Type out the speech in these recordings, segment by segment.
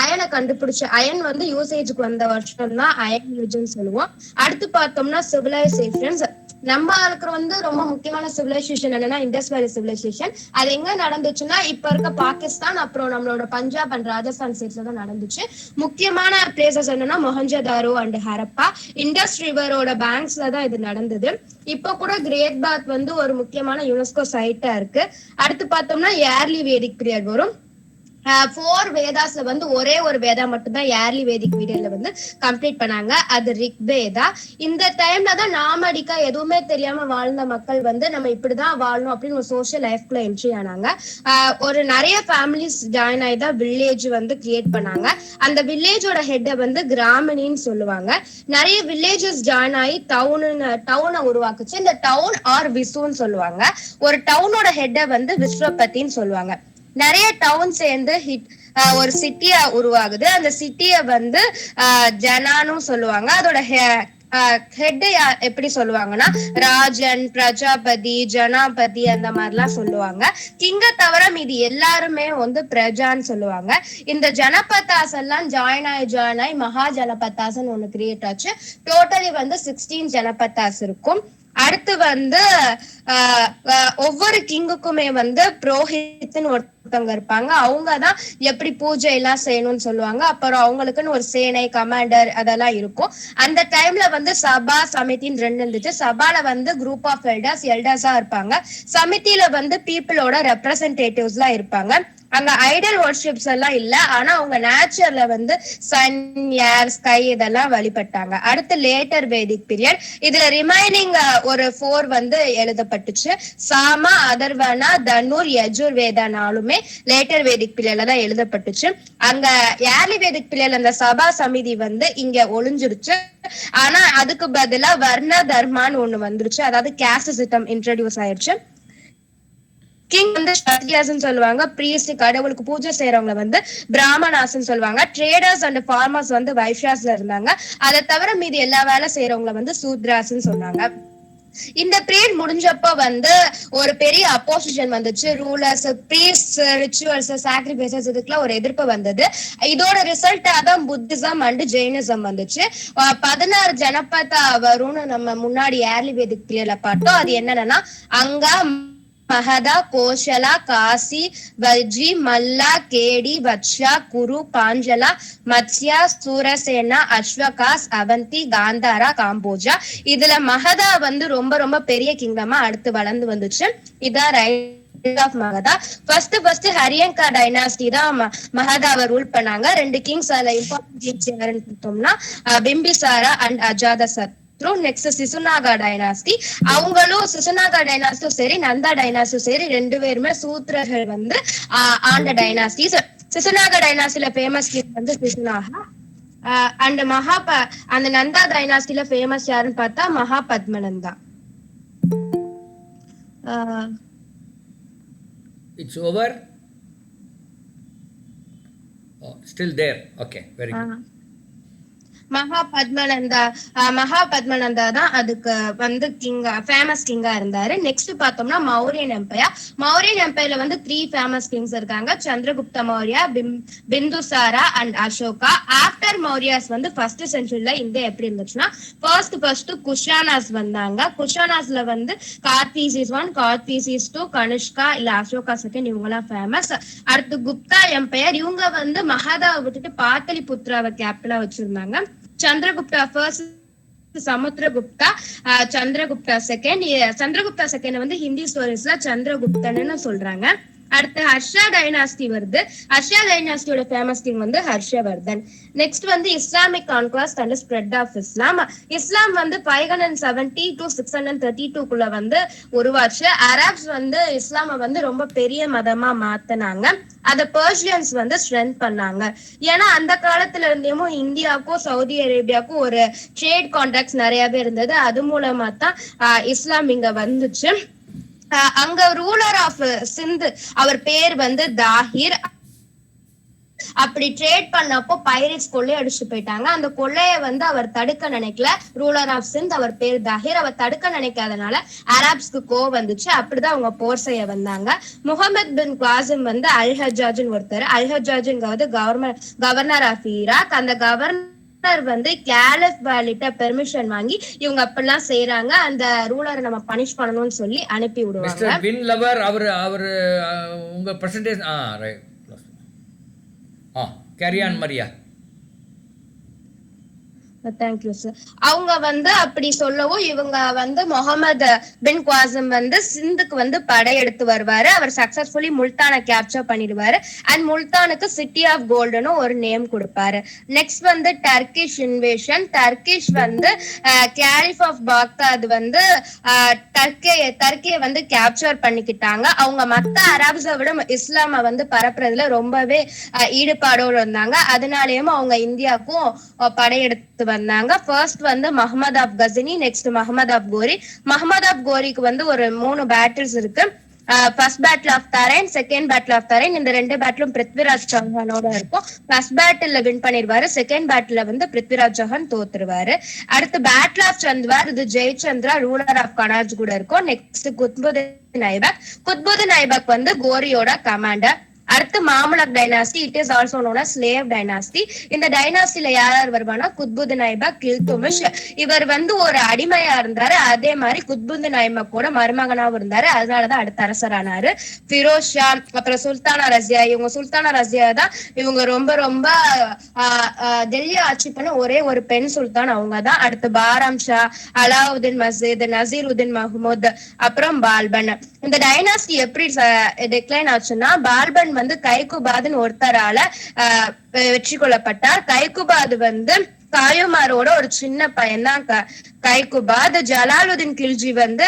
அயனை கண்டுபிடிச்ச அயன் வந்து யூசேஜுக்கு வந்த வருஷம் தான் அயன் ஏஜ்னு சொல்லுவோம். அடுத்து பார்த்தோம்னா சிவிலைசேஷன்ஸ். நம்ம ஆளுக்கு வந்து ரொம்ப முக்கியமான சிவிலைசேஷன் என்னன்னா இண்டஸ் வேலி சிவிலைசேஷன். அது எங்க நடந்துச்சுன்னா இப்ப இருக்க பாகிஸ்தான் அப்புறம் நம்மளோட பஞ்சாப் அண்ட் ராஜஸ்தான் ஸ்டேட்ஸ்ல தான் நடந்துச்சு. முக்கியமான பிளேசஸ் என்னன்னா மொஹஞ்சதாரோ அண்ட் ஹரப்பா. இண்டஸ் ரிவரோட பேங்க்ஸ்ல தான் இது நடந்தது. இப்ப கூட கிரேட் பாத் வந்து ஒரு முக்கியமான யுனெஸ்கோ சைட்டா இருக்கு. அடுத்து பார்த்தோம்னா ஏர்லி வேதிக் பீரியட் வரும். 4 வேதாஸ்ல வந்து ஒரே ஒரு வேதா மட்டும் தான் ஏர்லி வேதிக் பீரியட்ல வந்து கம்ப்ளீட் பண்ணாங்க. அது ரிக் வேதா. இந்த டைம்ல தான் நாமடிக்கா எதுவுமே தெரியாம வாழ்ந்த மக்கள் வந்து நம்ம இப்படிதான் வாழணும் அப்படின்னு ஒரு சோசியல் லைஃப்குள்ள என்ட்ரி ஆனாங்க. ஒரு நிறைய ஃபேமிலிஸ் ஜாயின் ஆகி தான் வில்லேஜ் வந்து கிரியேட் பண்ணாங்க. அந்த வில்லேஜோட ஹெட்டை வந்து கிராமணின்னு சொல்லுவாங்க. நிறைய வில்லேஜஸ் ஜாயின் ஆகி டவுனை உருவாக்குச்சு. இந்த டவுன் ஆர் விசுன்னு சொல்லுவாங்க. ஒரு டவுனோட ஹெட்டை வந்து விஸ்வபத்தின்னு சொல்லுவாங்க. நிறைய டவுன் சேர்ந்து ஒரு சிட்டியா உருவாகுது. அந்த சிட்டிய வந்து ஜனான்னு சொல்லுவாங்க. அதோட ஹெட் எப்படி சொல்லுவாங்கன்னா ராஜன், பிரஜாபதி, ஜனாபதி அந்த மாதிரிலாம் சொல்லுவாங்க. கிங்க தவிர மீதி எல்லாருமே வந்து பிரஜான்னு சொல்லுவாங்க. இந்த ஜனபதாஸ் எல்லாம் ஜாயின் ஆகி மகா ஜனபதாஸ்ன்னு ஒண்ணு கிரியேட் ஆச்சு. டோட்டலி வந்து 16 ஜனபதாஸ் இருக்கும். அடுத்து வந்து ஒவ்வொரு கிங்குக்குமே வந்து புரோஹித்னு ஒருத்தவங்க இருப்பாங்க. அவங்கதான் எப்படி பூஜை எல்லாம் செய்யணும்னு சொல்லுவாங்க. அப்புறம் அவங்களுக்குன்னு ஒரு சேனை, கமாண்டர் அதெல்லாம் இருக்கும். அந்த டைம்ல வந்து சபா, சமிதின்னு 2 இருந்துச்சு. சபால வந்து குரூப் ஆஃப் எல்டர்ஸா இருப்பாங்க. சமிதியில வந்து பீப்புளோட ரெப்ரசன்டேட்டிவ்ஸ் எல்லாம் இருப்பாங்க. அங்க ஐடல் வர்ஷிப்ஸ் எல்லாம் இல்ல. ஆனா அவங்க நேச்சர்ல வந்து சன், ஏர், ஸ்கை இதெல்லாம் வழிபட்டாங்க. அடுத்து லேட்டர் வேதிக் பீரியட். இதுல ரிமைனிங் ஒரு 4 வந்து எழுதப்பட்டுச்சு. சாமா, அதர்வனா, தனுர், யஜுர் வேதானாலுமே லேட்டர் வேதிக் பீரியட்ல தான் எழுதப்பட்டுச்சு. அங்க ஏர்லி வேதிக் பீரியட்ல அந்த சபா சமிதி வந்து இங்க ஒளிஞ்சிருச்சு. ஆனா அதுக்கு பதிலா வர்ண தர்மான்னு ஒண்ணு வந்துருச்சு. அதாவது கேஸ்ட் சிஸ்டம் இன்ட்ரோடியூஸ் ஆயிருச்சு. கிங் வந்து ஷத்ரியாஸ்ன்னு சொல்லுவாங்க. பிரீஸ்ட், கடவுளுக்கு பூஜை செய்யறவங்க வந்து பிராமணாஸ்ன்னு சொல்லுவாங்க. ட்ரேடர்ஸ் அண்ட் ஃபார்மர்ஸ் வந்து வைஷ்யாஸ்ல இருந்தாங்க. அதை தவிர மீதி எல்லா வேலை செய்யறவங்களை வந்து சூத்ராஸ்ன்னு சொன்னாங்க. இந்த பீரியட் முடிஞ்சப்ப வந்து ஒரு பெரிய அப்போசிஷன் வந்துச்சு. ரூலர்ஸ், பிரீஸ்ட்ஸ், ரிச்சுவல்ஸ், சாக்ரிஃபைசஸ் இதுக்கெல்லாம் ஒரு எதிர்ப்பு வந்தது. இதோட ரிசல்ட்டா தான் புத்திசம் அண்ட் ஜெயினிசம் வந்துச்சு. 16 ஜனபதா வரும்னு நம்ம முன்னாடி ஏர்லி வேதிக் பீரியட்ல பார்த்தோம். அது என்னன்னா அங்கா, மகதா, கோஷலா, காசி, வஜ்ஜி, மல்லா, கேடி, வத்ஷா, குரு, பாஞ்சலா, மத்ஸ்யா, சூரசேனா, அஸ்வகாஸ், அவந்தி, காந்தாரா, காம்போஜா. இதுல மகதா வந்து ரொம்ப ரொம்ப பெரிய கிங்டமா அடுத்து வளர்ந்து வந்துச்சு. இதான் rise of Magadha. First Haryanka dynasty தான் மகதாவை ரூல் பண்ணாங்க. 2 கிங்ஸ் அதுல இம்பார்ட்டன்ட் கிங்ஸ் யாருன்னு பார்த்தோம்னா Bimbisara and Ajatashatru. Next Shishunaga dynasty. அவங்களும் சிசுநாகா டைனாஸ்டும் சரி, நந்தா டைனாஸ்டும் சரி 2 பேருமே சூத்திரர்கள் வந்து ஆண்ட டைனாஸ்டிஸ். சிசுநாகா டைனாஸ்டில ஃபேமஸ் கிங் வந்து சிசுநாகா. அண்ட் அந்த நந்தா டைனாஸ்டில ஃபேமஸ் யாருன்னு பார்த்தா மகாபத்மனந்தா. It's over. Oh, still there. Okay, very good. மகாபத்மனந்தா தான் அதுக்கு வந்து ஃபேமஸ் கிங்கா இருந்தாரு. நெக்ஸ்ட் பார்த்தோம்னா மௌரியன் எம்பையர். மௌரியன் எம்பையர்ல வந்து 3 ஃபேமஸ் கிங்ஸ் இருக்காங்க. சந்திரகுப்த மௌரியா, பிந்துசாரா அண்ட் அசோகா. ஆஃப்டர் மௌரியாஸ் வந்து ஃபர்ஸ்ட் சென்ச்சுரியில இந்தியா எப்படி இருந்துச்சுன்னா ஃபர்ஸ்ட் குஷானாஸ் வந்தாங்க. குஷானாஸ்ல வந்து கார்த்வீசிஸ் 1, கார்த்வீசிஸ் 2, கனிஷ்கா இல்ல அசோகா செகண்ட் இவங்க எல்லாம் ஃபேமஸ். அடுத்து குப்தா எம்பையர். இவங்க வந்து மகாதாவை விட்டுட்டு பாட்டலிபுத்ராவை கேபிட்டலா வச்சிருந்தாங்க. சந்திரகுப்தா ஃபர்ஸ்ட், சமுத்திரகுப்தா, சந்திரகுப்தா செகண்ட் வந்து ஹிந்தி ஸ்டோரிஸ்ல சந்திரகுப்தன்னு சொல்றாங்க. அடுத்து ஹர்ஷா டைனாஸ்டி வருது. ஹர்ஷா டைனாஸ்டியோட ஃபேமஸ் கிங் வந்து ஹர்ஷவர்தன். நெக்ஸ்ட் வந்து Islamic conquest and spread of Islam. Islam வந்து 570 to 632 வந்து உருவாச்சு. அரப்ஸ் வந்து இஸ்லாம வந்து ரொம்ப பெரிய மதமா மாத்தினாங்க. அத பெர்ஷியன்ஸ் வந்து ஸ்ட்ரென்த் பண்ணாங்க. ஏன்னா அந்த காலத்துல இருந்தேமோ இந்தியாவுக்கும் சவுதி அரேபியாவுக்கும் ஒரு ட்ரேட் கான்ட்ராக்ட்ஸ் நிறையவே இருந்தது. அது மூலமா தான் இஸ்லாம் இங்க வந்துச்சு. அங்க ரூலர் ஆஃப் சிந்து அவர் பேர் வந்து தாஹிர். அப்படி ட்ரேட் பண்ணப்போ பைரேட்ஸ் கொள்ளை அடிச்சு போயிட்டாங்க. அந்த கொள்ளைய வந்து அவர் தடுக்க நினைக்கல. ரூலர் ஆஃப் சிந்த், அவர் பேர் தாஹிர். அவர் தடுக்க நினைக்காதனால அரப்ஸ்க்கு கோவம் வந்துச்சு. அப்படிதான் அவங்க போர் செய்ய வந்தாங்க. முகமது பின் குவாசிம் வந்து அல் ஹஜாஜின் ஒருத்தர். அல் ஹஜாஜுங்கிறது கவர்னர் ஆஃப் ஈராக். அந்த கவர்னர் வந்து கேலிஃப் வாலிட்ட பெர்மிஷன் வாங்கி இவங்க அப்படிலாம் செய்யறாங்க, அந்த ரூலரை நம்ம பனிஷ் பண்ணணும்னு சொல்லி அனுப்பி விடுவாங்க. மிஸ்டர் பின் லவர் அவர் உங்க presentation right. Carry on Maria. Thank you sir. அவங்க வந்து அப்படி சொல்லவும் இவங்க வந்து முகமது பின் குவாசிம் வந்து சிந்துக்கு வந்து படையெடுத்து வருவாரு. அவர் சக்சஸ்ஃபுல்லி முல்தானை கேப்சர் பண்ணிடுவாரு. அண்ட் முல்தானுக்கு சிட்டி ஆஃப் கோல்டுன்னு ஒரு நேம் கொடுப்பாரு. நெக்ஸ்ட் வந்து டர்கிஷ் இன்வேஷன். டர்கிஷ் வந்து கேலிஃப் ஆஃப் பாக்தாத் வந்து டர்க்கியை வந்து கேப்சர் பண்ணிக்கிட்டாங்க. அவங்க மத்த அரப்ஸை விட இஸ்லாம வந்து பரப்புறதுல ரொம்பவே ஈடுபாடோடு இருந்தாங்க. அதனாலயும் அவங்க இந்தியாவுக்கும் படையெடுத்து வந்தாங்க. ஃபர்ஸ்ட் வந்து Mahmud of Ghazni, next Mahmud of Ghori. Mahmud of கோரிக்கு வந்து ஒரு 3 பேட்டில்ஸ் இருக்கு. First battle of Tarain, second battle of Tarain. இந்த 2 பேட்டிலும் பிருத்விராஜ் சௌஹானோட இருக்கும். ஃபர்ஸ்ட் பேட்டில் வின் பண்ணிடுவாரு. செகண்ட் பேட்டில் வந்து பிருத்விராஜ் சௌஹான் தோத்துருவாரு. அடுத்து பேட்டில் ஆஃப் சந்த்வார், இது ஜெயச்சந்திரா ரூலர் ஆஃப் கனாஜ் கூட இருக்கும். நெக்ஸ்ட் குத்புதீன் ஐபக். குத்புதீன் ஐபக் வந்து கோரியோட கமாண்டர். அடுத்து Mamluk dynasty, it is also known as slave dynasty. இந்த டைனாஸ்டில யார் வருவானா குத்புதீன் ஐபக், கில்துமிஷ். இவர் வந்து ஒரு அடிமையா இருந்தாரு. அதே மாதிரி குத்புதீன் ஐபக்கோட மருமகனாவும் இருந்தாரு. அதனாலதான் அடுத்த அரசரானாரு. ஃபிரோஸ் ஷா, அப்புறம் சுல்தானா ரஸியா. இவங்க சுல்தானா ரஸியா தான் இவங்க ரொம்ப ரொம்ப டெல்லி ஆட்சி பண்ண ஒரே ஒரு பெண் சுல்தான் அவங்க தான். அடுத்து பாராம் ஷா, அலாவுதீன் மசீத், நசீருதீன் மஹ்மூத், அப்புறம் பால்பன். இந்த டைனாஸ்டி எப்படி டிக்ளைன் ஆச்சுன்னா, பால்பன் வந்து கைகுபாத்னு ஒருத்தரால வெற்றி கொள்ளப்பட்டார். கைகுபாத் வந்து காயுமாரோட ஒரு சின்ன பையன் தான் கைகுபாத். ஜலாலுதீன் கில்ஜி வந்து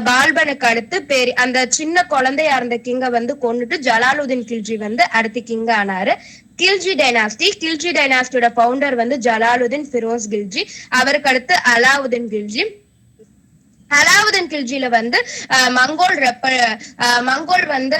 பால்பனுக்கு அடுத்து அந்த சின்ன குழந்தையா இருந்த கிங்க வந்து கொண்டுட்டு ஜலாலுதீன் கில்ஜி வந்து அடுத்து கிங் ஆனாரு. கில்ஜி டைனாஸ்டியோட பவுண்டர் வந்து ஜலாலுதீன் ஃபிரோஸ் கில்ஜி. அவருக்கு அடுத்து அலாவுதீன் கில்ஜி. அலாவுதீன் கில்ஜில வந்து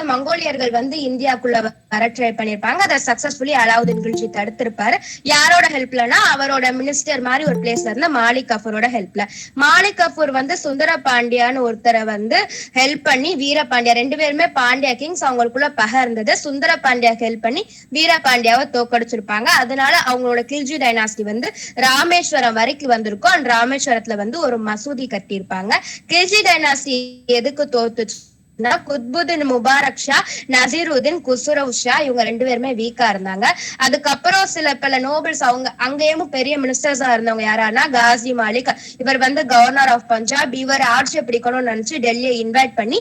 மங்கோலியர்கள் வந்து இந்தியாக்குள்ள வர ட்ரை பண்ணிருப்பாங்க. அதை சக்சஸ்ஃபுல்லி அலாவுதீன் கில்ஜி தடுத்திருப்பாரு. யாரோட ஹெல்ப்லனா அவரோட மினிஸ்டர் மாதிரி ஒரு பிளேஸ்ல இருந்த மாலிக் கஃபூரோட ஹெல்ப்ல. மாலிக் கஃபூர் வந்து சுந்தர பாண்டியான்னு ஒருத்தரை வந்து ஹெல்ப் பண்ணி வீரபாண்டியா, 2 பேருமே பாண்டியா கிங்ஸ், அவங்களுக்குள்ள பகை இருந்தது. சுந்தர பாண்டியா ஹெல்ப் பண்ணி வீரபாண்டியாவை தோக்கடிச்சிருப்பாங்க. அதனால அவங்களோட கில்ஜி டைனாஸ்டி வந்து ராமேஸ்வரம் வரைக்கும் வந்திருக்கும். அண்ட் ராமேஸ்வரத்துல வந்து ஒரு மசூதி கட்டியிருப்பாங்க. கில்ஜி டைனாஸ்டி எதுக்கு தோத்துச்சுன்னா, குத்புதீன் முபாரக் ஷா, நசீருதீன் குஸ்ரவ் ஷா, இவங்க 2 பேருமே வீக்கா இருந்தாங்க. அதுக்கப்புறம் பல நோபல்ஸ் அவங்க அங்கேயும் பெரிய மினிஸ்டர்ஸா இருந்தவங்க யாரானா காசி மாலிக். இவர் வந்து கவர்னர் ஆஃப் பஞ்சாப். இவர் ஆட்சியை பிடிக்கணும்னு நினைச்சு டெல்லியை இன்வைட் பண்ணி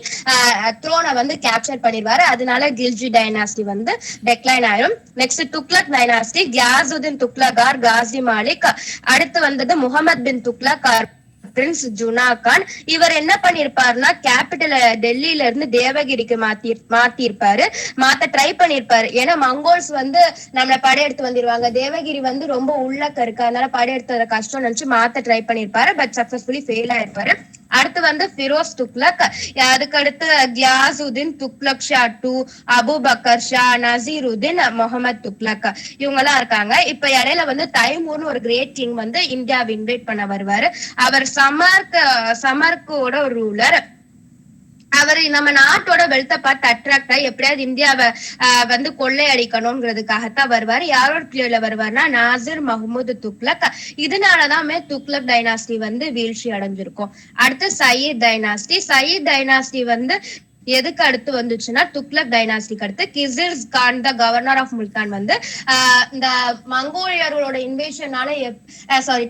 த்ரோனை வந்து கேப்சர் பண்ணிடுவாரு. அதனால கில்ஜி டைனாஸ்டி வந்து டெக்ளைன் ஆயிரும். நெக்ஸ்ட் துக்ளக் டைனாஸ்டி, கியாசுதீன் துக்ளகார், காசி மாலிக். அடுத்து வந்தது முகமது பின் துக்ளகார், பிரின்ஸ் ஜுனா கான். இவர் என்ன பண்ணிருப்பாருன்னா, கேபிட்டல டெல்லியில இருந்து தேவகிரிக்கு மாத்த ட்ரை பண்ணிருப்பாரு. ஏன்னா மங்கோல்ஸ் வந்து நம்மள படையெடுத்து வந்துருவாங்க, தேவகிரி வந்து ரொம்ப உள்ளக்க இருக்கு, அதனால படையெடுத்து கஷ்டம் நினைச்சு மாத்த ட்ரை பண்ணிருப்பாரு. பட் சக்சஸ்ஃபுல்லி ஃபெயில் ஆயிருப்பாரு. அடுத்து வந்து ஃபிரோஸ் துக்ளக். அதுக்கு அடுத்து கியாசுதீன் துக்ளக் ஷா 2, அபுபக்கர் ஷா, நசீருதீன், முகமது துக்ளக், இவங்க எல்லாம் இருக்காங்க. இப்ப இடையில வந்து தைமூர்னு ஒரு கிரேட் கிங் வந்து இந்தியாவை இன்வைட் பண்ண வருவாரு. அவர் சமர்க்கோட ஒரு ரூலர். அவர் நம்ம நாட்டோட வெல்த்த பார்த்து அட்ராக்ட் ஆகி எப்படியாவது இந்தியாவை வந்து கொள்ளையடிக்கணும்ங்கிறதுக்காகத்தான் வருவாரு. யாரோட கீழே வருவார்னா நாசிர் மஹ்மூத் துக்ளக். இதனாலதான் துக்ளக் டைனாஸ்டி வந்து வீழ்ச்சி அடைஞ்சிருக்கும். அடுத்து சயீத் டைனாஸ்டி வந்து எதுக்கு அடுத்து வந்துச்சுன்னா, துக்ளக் டைனாஸ்டிக்கு அடுத்து Khizr Khan the governor of Multan வந்து இந்த மங்கோலியர்களோட இன்வேஷனால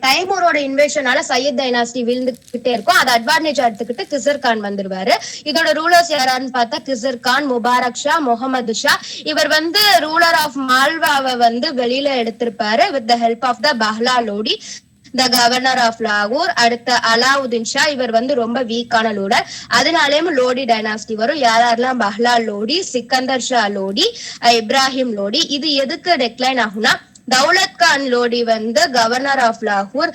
தைமூரோட இன்வேஷனால சையத் டைனாஸ்டி வீழ்ந்துகிட்டே இருக்கும். அது அட்வான்டேஜ் எடுத்துக்கிட்டு கிசிர் கான் வந்துருவாரு. இதோட ரூலர்ஸ் யாரான்னு பார்த்தா கிசிர் கான், முபாரக் ஷா, முகமது ஷா. இவர் வந்து ரூலர் ஆஃப் மால்வாவை வந்து வெளியில எடுத்திருப்பாரு with the help of the Bahlol Lodi, the governor of லாகூர். அடுத்த அலாவுதீன் ஷா, இவர் வந்து ரொம்ப வீக்கான லோடர். அதனாலேயும் லோடி டைனாஸ்டி வரும். யாரெல்லாம் பஹ்லா லோடி, சிக்கந்தர் ஷா லோடி, இப்ராஹிம் லோடி. இது எதுக்கு டெக்ளைன் ஆகும்னா, தௌலத் தௌலத் கான் லோடி வந்து கவர்னர் ஆஃப் லாகூர்,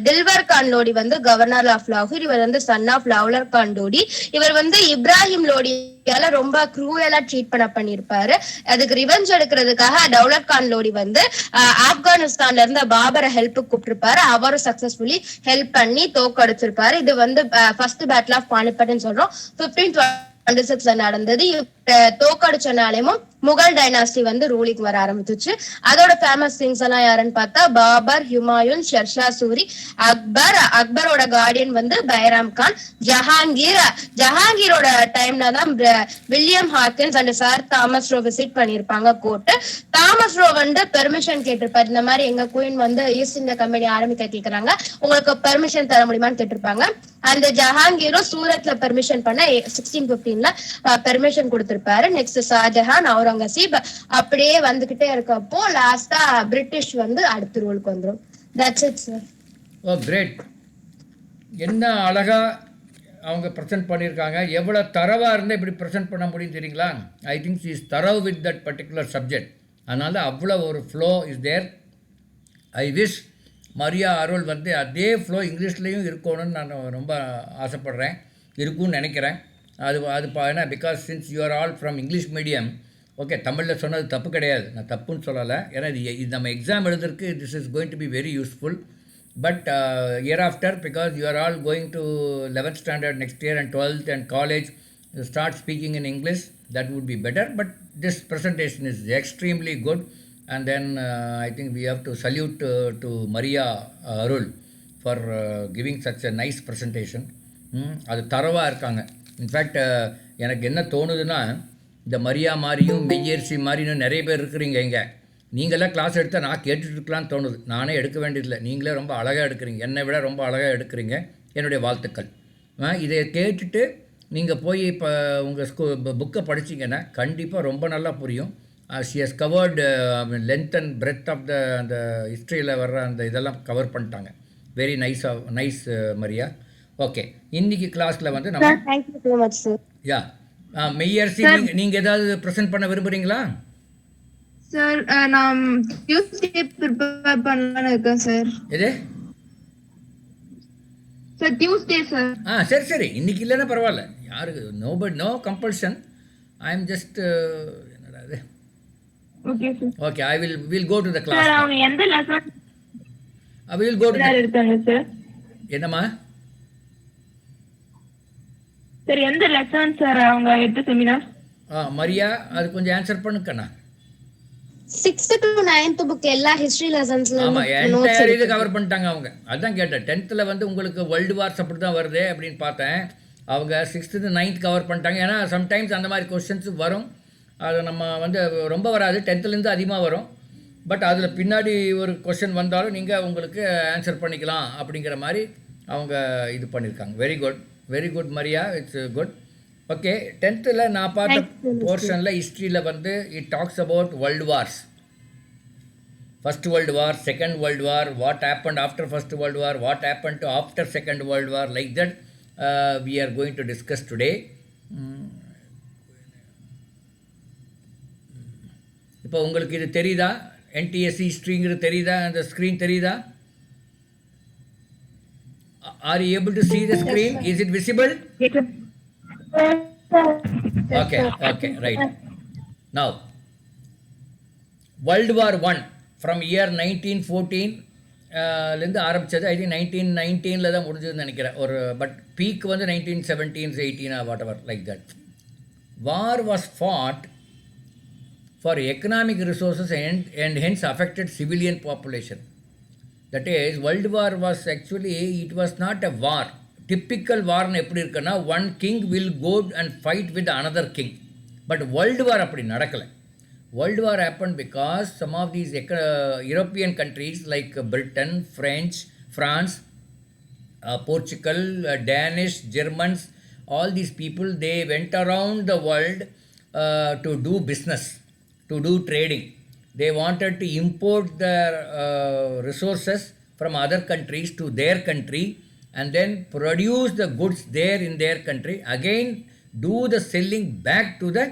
தில்வர் கான் லோடி வந்து கவர்னர் ஆஃப் லாகூர். இவர் வந்து சன் ஆஃப் லவ்லர் கான் லோடி. இவர் வந்து இப்ராஹிம் லோடியால ரொம்ப க்ரூயலா ட்ரீட் பண்ணிருப்பாரு. அதுக்கு ரிவெஞ்ச் எடுக்கிறதுக்காக தௌலத் கான் லோடி வந்து ஆப்கானிஸ்தான்ல இருந்த பாபரை ஹெல்ப் கூப்பிட்டிருப்பாரு. அவரும் சக்சஸ்ஃபுல்லி ஹெல்ப் பண்ணி தோக்கடிச்சிருப்பாரு. இது வந்து ஃபர்ஸ்ட் பேட்டில் ஆஃப் பானிபட்னு சொல்றோம். 1526 நடந்தது. தோக்கடிச்சனாலேயும் முகல் டைனாஸ்டி வந்து ரூலிங் வர ஆரம்பிச்சிச்சு. அதோட ஃபேமஸ் திங்ஸ் எல்லாம் யாருன்னு பார்த்தா பாபர், ஹுமாயூன், ஷெர்ஷா சூரி, அக்பரோட கார்டியன் வந்து பைராம் கான், ஜஹாங்கீரோட டைம்ல தான் William Hawkins and sir Thomas row visit பண்ணிருப்பாங்க கோர்ட். தாமஸ் ரோ வந்து பெர்மிஷன் கேட்டிருப்பாரு. இந்த மாதிரி எங்க குயின் வந்து ஈஸ்ட் இந்தியா கம்பெனி ஆரம்பிக்க கேக்குறாங்க, உங்களுக்கு பெர்மிஷன் தர முடியுமான்னு கேட்டிருப்பாங்க. அந்த ஜஹாங்கீரும் சூரத்ல பெர்மிஷன் பண்ண 1615ல பெர்மிஷன் கொடுத்திருப்பாரு. நெக்ஸ்ட் ஷாஜஹான், அவுரங்கசீப் அப்படியே வந்துகிட்டே இருக்கப்போ லாஸ்டா பிரிட்டிஷ் வந்து அடுத்த ரூலுக்கு வந்துரும். That's it sir. Oh great. என்ன அழகா அவங்க ப்ரெசென்ட் பண்ணியிருக்காங்க. எவ்வளோ தரவாக இருந்தால் இப்படி ப்ரெசென்ட் பண்ண முடியும் தெரியுங்களா? I think is thorough with that particular subject. அதனால அவ்வளோ ஒரு flow is there. I wish Maria Arul வந்து அதே ஃப்ளோ இங்கிலீஷ்லேயும் இருக்கணும்னு நான் ரொம்ப ஆசைப்பட்றேன், இருக்கும்னு நினைக்கிறேன். அது ஏன்னா because since you are all from English medium, okay தமிழில் சொன்னது தப்பு கிடையாது, நான் தப்புன்னு சொல்லலை. ஏன்னா இது நம்ம எக்ஸாம் எழுதுறதுக்கு this is going to be very useful. But year after because you are all going to 11th standard next year and 12th and college, you start speaking in English, that would be better. But this presentation is extremely good. And then I think we have to salute to Maria Arul for giving such a nice presentation. அது தரவாக இருக்காங்க. In fact எனக்கு என்ன தோணுதுன்னா, இந்த மரியா மாதிரியும் மெய்யரிசி மாதிரியும் நிறைய பேர் இருக்கிறீங்க இங்கே. நீங்களாம் கிளாஸ் எடுத்தால் நான் கேட்டுட்டு இருக்கலான்னு தோணுது. நானே எடுக்க வேண்டியதில்லை, நீங்களே ரொம்ப அழகாக எடுக்கிறீங்க, என்னை விட ரொம்ப அழகாக எடுக்கிறீங்க. என்னுடைய வாழ்த்துக்கள். இதை கேட்டுட்டு நீங்கள் போய் இப்போ உங்கள் புக்கை படிச்சிங்கன்னா கண்டிப்பாக ரொம்ப நல்லா புரியும். she has covered length and breadth of அந்த ஹிஸ்ட்ரியில் வர்ற அந்த இதெல்லாம் கவர் பண்ணிட்டாங்க. Very nice Maria. ஓகே, இன்னைக்கு கிளாஸில் வந்து நம்ம தேங்க்யூ ஸோ மச் சார். யா மெய்யரசி, நீங்கள் ஏதாவது ப்ரெசென்ட் பண்ண விரும்புகிறீங்களா? சார் நான் டியூஸ்டே ப்ரிப்பேர் பண்ணலாம்னு இருக்கேன் சார். எது சார்? Tuesday sir. சரி இன்னைக்கு இல்லைன்னா பரவாயில்ல, யாருக்கு no compulsion. I am just என்னடா இது. Okay sir. Okay, we'll go to the class. Sir அவங்க எந்த லெசன் we'll go to எடுத்தாங்க சார்? என்னம்மா சார் எந்த லெசன் சார் அவங்க எடுத்த செமினார்? மரியா அது கொஞ்சம் ஆன்சர் பண்ணுக்கண்ணா. 6th to 9th புக் எல்லா ஹிஸ்டரி லெசன்ஸ்ல ஆமாம், என்டையர் இது கவர் பண்ணிட்டாங்க அவங்க. அதுதான் கேட்டேன். 10th வந்து உங்களுக்கு வேர்ல்டு வார்ஸ் அப்படி தான் வருது அப்படின்னு பார்த்தேன். அவங்க 6th to 9th கவர் பண்ணிட்டாங்க. ஏன்னா சம்டைம்ஸ் அந்த மாதிரி கொஸ்டின்ஸ் வரும். அது நம்ம வந்து ரொம்ப வராது, 10th அதிகமாக வரும். பட் அதில் பின்னாடி ஒரு கொஸ்டின் வந்தாலும் நீங்கள் உங்களுக்கு ஆன்சர் பண்ணிக்கலாம் அப்படிங்கிற மாதிரி அவங்க இது பண்ணியிருக்காங்க. Very good Maria, it's good. Okay, 10th நான் பார்த்த போர்ஷனில் ஹிஸ்ட்ரியில் வந்து it talks about world Wars. First world war, second world war, what happened after first world war, what happen to after second world war, like that we are going to discuss today. இப்போ உங்களுக்கு இது தெரியுதா? NTSC ஹிஸ்ட்ரிங்கிறது தெரியுதா? அந்த screen தெரியுதா? Are you able to see the screen? Is it visible? Okay, right. Now, World War I from year 1914 லேருந்து ஆரம்பித்தது. I think 1919 தான் முடிஞ்சதுன்னு நினைக்கிறேன். ஒரு பட் பீக் வந்து 1917, 18 whatever like that. War was fought for economic resources and hence affected civilian population. That is, World War was actually, it was not a war. Typical war எப்படி இருக்குன்னா, one king will go and fight with another king. But World War அப்படி நடக்கலை. World War happened because some of these European countries like Britain, France, Portugal, Danish, Germans, all these people, they went around the world to do business, to do trading. They wanted to import their resources from other countries to their country and then produce the goods there in their country, again do the selling back to the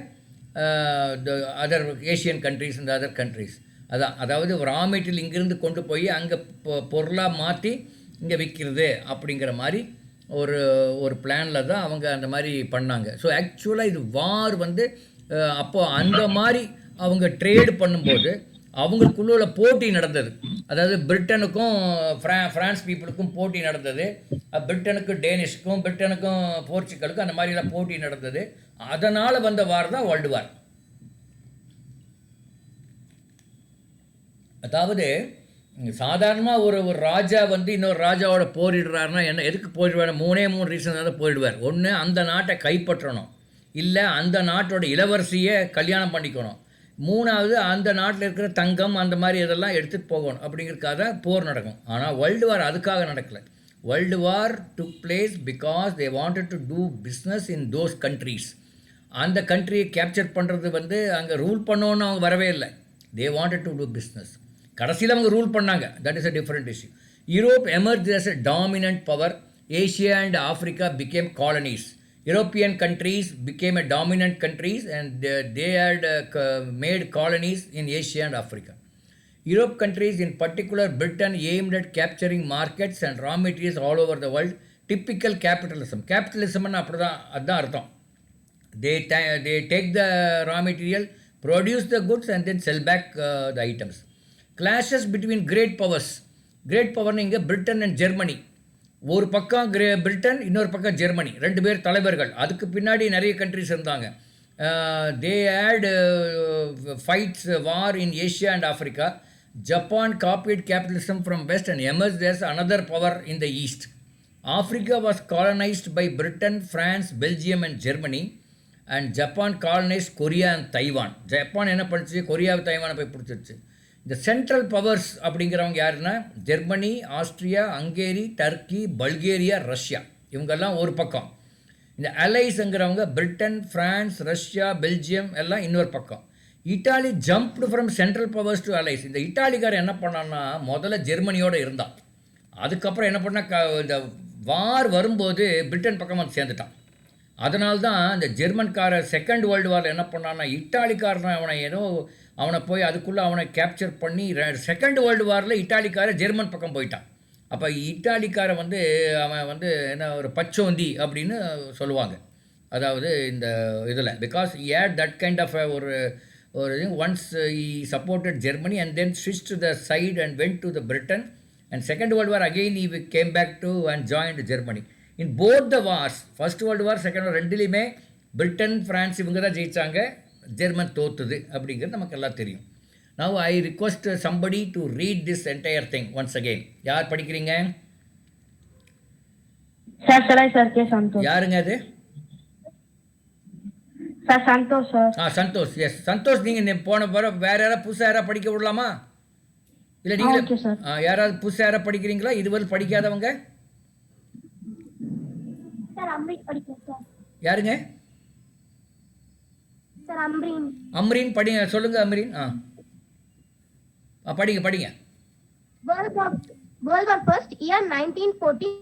other Asian countries and the other countries. அதாவது raw material இங்கேருந்து கொண்டு போய் அங்கே பொருளாக மாற்றி இங்கே விற்கிறது அப்படிங்கிற மாதிரி ஒரு ஒரு பிளானில் தான் அவங்க அந்த மாதிரி பண்ணாங்க. ஸோ ஆக்சுவலாக இது வார் வந்து அப்போது அந்த மாதிரி அவங்க ட்ரேடு பண்ணும்போது அவங்களுக்குள்ள போட்டி நடந்தது. அதாவது பிரிட்டனுக்கும் ஃப்ரான்ஸ் பீப்புளுக்கும் போட்டி நடந்தது. பிரிட்டனுக்கும் டேனிஷ்க்கும் பிரிட்டனுக்கும் போர்ச்சுகலுக்கும் அந்த மாதிரிலாம் போட்டி நடந்தது. அதனால் வந்த வார் தான் வேர்ல்டு வார். அதாவது சாதாரணமாக ஒரு ராஜா வந்து இன்னொரு ராஜாவோட போரிடுறாருன்னா என்ன எதுக்கு போரிடுவார்? மூணே ரீசன் தான் போரிடுவார். ஒன்று அந்த நாட்டை கைப்பற்றணும், இல்லை அந்த நாட்டோட இளவரசியை கல்யாணம் பண்ணிக்கணும், மூணாவது அந்த நாட்டில் இருக்கிற தங்கம் அந்த மாதிரி இதெல்லாம் எடுத்துகிட்டு போகணும். அப்படிங்கிறதுக்காக போர் நடக்கும். ஆனால் வேர்ல்டு வார் அதுக்காக நடக்கலை. World war took place because they wanted to do business in those countries. அந்த கண்ட்ரியை கேப்சர் பண்ணுறது வந்து அங்கே ரூல் பண்ணோன்னு அவங்க வரவே இல்லை. They wanted to do business. கடைசியில் அவங்க ரூல் பண்ணாங்க. That is a different issue. Europe emerge as a dominant power. Asia and Africa became colonies. European countries became a dominant countries and they had made colonies in Asia and Africa. Europe countries, in particular Britain, aimed at capturing markets and raw materials all over the world. Typical capitalism. Capitalism ன்னு அதான் அர்த்தம். They take the raw material, produce the goods and then sell back the items. Clashes between great powers. Great power இங்கே Britain and Germany. ஒரு பக்கம் Britain, இன்னொரு பக்கம் Germany, ரெண்டு பேர் தலைவர்கள். அதுக்கு பின்னாடி நிறைய கண்ட்ரிஸ் இருந்தாங்க. They had fights war in Asia and Africa. Japan copied capitalism from west and emerge as another power in the east. Africa was colonized by Britain, France, Belgium and Germany, and Japan colonized Korea and Taiwan. Japan என்ன பண்ணுச்சு? கொரியாவை தைவானை போய் பிடிச்சிருச்சு. இந்த central powers அப்படிங்கிறவங்க யாருன்னா Germany, Austria, Hungary, Turkey, Bulgaria, Russia. இவங்கெல்லாம் ஒரு பக்கம். இந்த அலைஸுங்கிறவங்க பிரிட்டன், ஃப்ரான்ஸ், ரஷ்யா, பெல்ஜியம் எல்லாம் இன்னொரு பக்கம். Italy jumped from central powers to allies. இந்த இட்டாலிக்காரர் என்ன பண்ணான்னா முதல்ல ஜெர்மனியோடு இருந்தான். அதுக்கப்புறம் என்ன பண்ணால் இந்த வார் வரும்போது பிரிட்டன் பக்கம் வந்து சேர்ந்துட்டான். அதனால்தான் இந்த ஜெர்மன்காரர் செகண்ட் வேர்ல்டு வாரில் என்ன பண்ணான்னா இட்டாலிக்காரன் அவனை போய் அதுக்குள்ளே அவனை கேப்சர் பண்ணி செகண்ட் வேர்ல்டு வாரில் இட்டாலிக்காரர் ஜெர்மன் பக்கம் போயிட்டான். அப்போ இட்டாலிக்காரன் வந்து அவன் வந்து என்ன ஒரு பச்சோந்தி அப்படின்னு சொல்லுவாங்க. அதாவது இந்த இதில் because at that kind of ஒரு once he supported Germany and then ஸ்விட்ச் to the side and went to the Britain and second world war again he came back to and joined Germany. In both the wars, first world war, second war, ரெண்டுலேயுமே Britain, France இவங்க தான் ஜெயித்தாங்க, German தோத்துது அப்படிங்கிறது நமக்கு எல்லாம் தெரியும். Now I request somebody to read this entire thing once again. யார் படிக்கிறீங்க? யாருங்க அது? சந்தோஷ் சார். சந்தோஷ். எஸ் சந்தோஷ். நீங்கள் போன வேற யாராவது புதுசாக யாராவது படிக்க விடலாமா? இல்லை நீங்கள் யாராவது புதுசாக யாராவது படிக்கிறீங்களா? இதுவரை படிக்காதவங்க யாருங்க? அம்ரீன் படிங்க. சொல்லுங்க அம்ரீன். படிங்க. World War First year 1914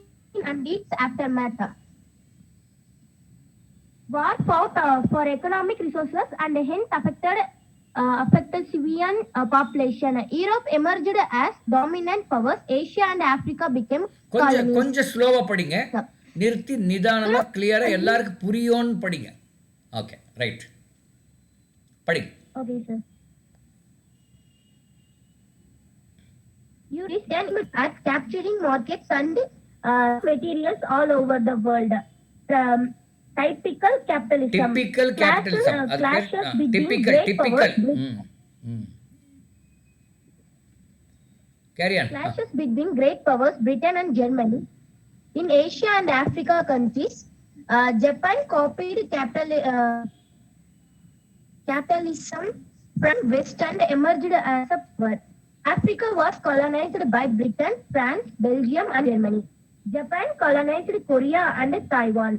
and its aftermath. War fought for economic resources and hence affected civilian population. Europe emerged as dominant powers. Asia and Africa became colonies. கொஞ்சம் ஸ்லோவா படிங்க. நிறுத்தி நிதானமா கிளியரா எல்லாருக்கும் புரியும்னு படிங்க. Okay right. படிங்க. Okay sir. You stand at capturing markets and materials all over the world. Typical capitalism. Clashes between great powers. Carry on. Clashes between great powers, Britain and Germany. In Asia and Africa countries, Japan copied capitalism from West and emerged as a power. Africa was colonized by Britain, France, Belgium and Germany. Japan colonized Korea and Taiwan.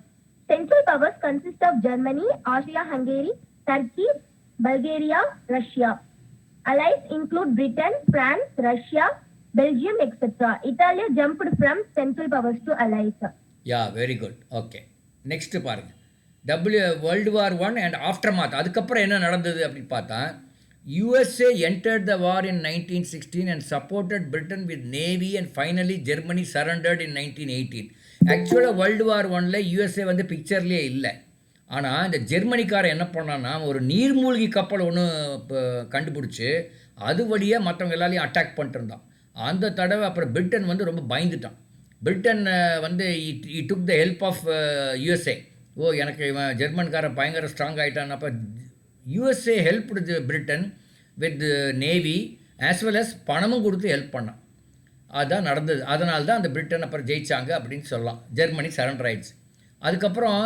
Central powers consist of Germany, Austria-Hungary, Turkey, Bulgaria, Russia. Allies include Britain, France, Russia, Belgium, etc. Italy jumped from Central powers to Allies. Yeah, very good. Okay. Next பாருங்க. World War I and aftermath. அதுக்கப்புறம் என்ன நடந்தது அப்படின்னு பார்த்தா USA entered the war in 1916 and supported Britain with navy and finally Germany surrendered in 1918. ஆக்சுவலாக world war ஒன்ல USA வந்து பிக்சர்லேயே இல்லை. ஆனால் இந்த ஜெர்மனிக்காரன் என்ன பண்ணான்னா ஒரு நீர்மூழ்கி கப்பல் ஒன்று கண்டுபிடிச்சி அது வழியாக மற்றவங்க எல்லாரையும் அட்டாக் பண்ணிட்டு இருந்தான். அந்த தடவை அப்புறம் பிரிட்டன் வந்து ரொம்ப பயந்துட்டான். பிரிட்டன் வந்து இ took the help of USA. Oh எனக்கு இவன் ஜெர்மன்காரன் பயங்கர ஸ்ட்ராங் ஆகிட்டான். அப்போ USA help Britain with navy as well as பணமும் கொடுத்து ஹெல்ப் பண்ணான். அதுதான் நடந்தது. அதனால தான் அந்த பிரிட்டன் அப்புறம் ஜெயிச்சாங்க அப்படின்னு சொல்லலாம். ஜெர்மனி சரண்டர் ஆயிடுச்சு. அதுக்கப்புறம்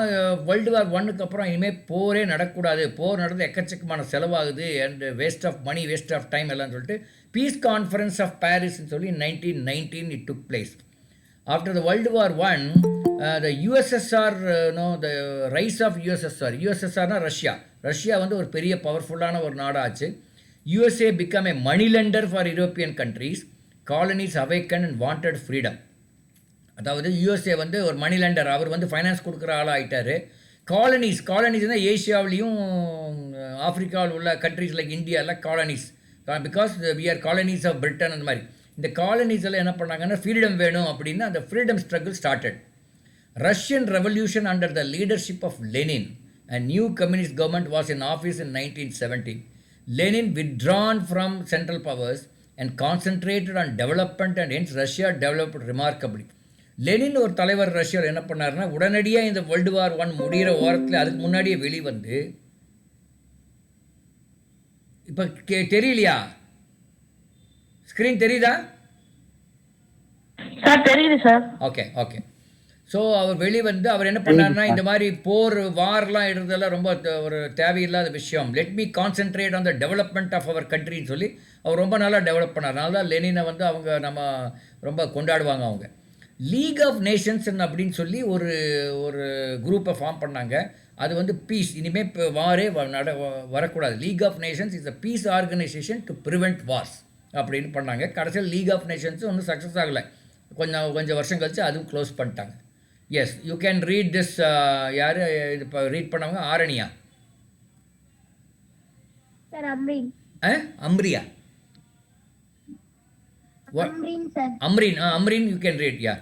வேர்ல்டு வார் ஒன்னுக்கு அப்புறம் இனிமேல் போரே நடக்கக்கூடாது, போர் நடந்து எக்கச்சக்கமான செலவாகுது and waste of money, waste of time எல்லாம் சொல்லிட்டு பீஸ் கான்ஃபரன்ஸ் ஆஃப் பாரிஸ்ன்னு சொல்லி 1919 it took place. After the world war one the USSR the rise of USSR. யூஎஸ்எஸ்ஆர்னா ரஷ்யா வந்து ஒரு பெரிய பவர்ஃபுல்லான ஒரு நாடாச்சு. USA become a money lender for European countries. Colonies awaken and wanted freedom. அதாவது யூஎஸ்ஏ வந்து ஒரு மணி லெண்டர், அவர் வந்து ஃபைனான்ஸ் கொடுக்குற ஆளாக ஆகிட்டார். காலனிஸ்னால் ஏஷியாவிலையும் ஆஃப்ரிக்காவில் உள்ள கண்ட்ரீஸ் லைக் இந்தியாவில் colonies, because we are colonies of Britain. அந்த மாதிரி இந்த காலனிஸ் எல்லாம் என்ன பண்ணாங்கன்னா ஃப்ரீடம் வேணும் அப்படின்னு அந்த freedom struggle started. Russian revolution under the leadership of Lenin and new communist government was in office in 1917. Lenin withdrawn from central powers and concentrated on development and hence Russia developed remarkably. Lenin ஒரு தலைவர் ரஷ்யாவில் என்ன பண்ணார்னா உடனடியாக இந்த world war one முடிகிற ஓரத்தில் அதுக்கு முன்னாடியே வெளிவந்து, இப்போ தெரியலையா? ஸ்க்ரீன் தெரியுதா? சார் தெரியுது சார். ஓகே. ஸோ அவர் வெளிவந்து அவர் என்ன பண்ணார்னா இந்த மாதிரி வார்லாம் எடுறதெல்லாம் ரொம்ப ஒரு தேவையில்லாத விஷயம். Let me concentrate on the development of our கண்ட்ரின்னு சொல்லி அவர் ரொம்ப நாளாக டெவலப் பண்ணார். அதனால தான் லெனினை வந்து அவங்க நம்ம ரொம்ப கொண்டாடுவாங்க. அவங்க லீக் ஆஃப் நேஷன்ஸ் அப்படின்னு சொல்லி ஒரு குரூப்பை ஃபார்ம் பண்ணாங்க. அது வந்து பீஸ், இனிமேல் இப்போ வாரே வரக்கூடாது. League of Nations is a peace organisation to prevent wars அப்படின்னு பண்ணாங்க. கடைசியில் லீக் ஆஃப் நேஷன்ஸும் ஒன்றும் சக்ஸஸ் ஆகலை. கொஞ்சம் வருஷம் கழிச்சு அதுவும் க்ளோஸ் பண்ணிட்டாங்க. Yes, you can read this. யார் இது இப்போ ரீட் பண்ணவங்க? ஆரணியா? சார் அம்ரீன். அம்ரியா? Amreen sir. Amreen you can read. Yeah,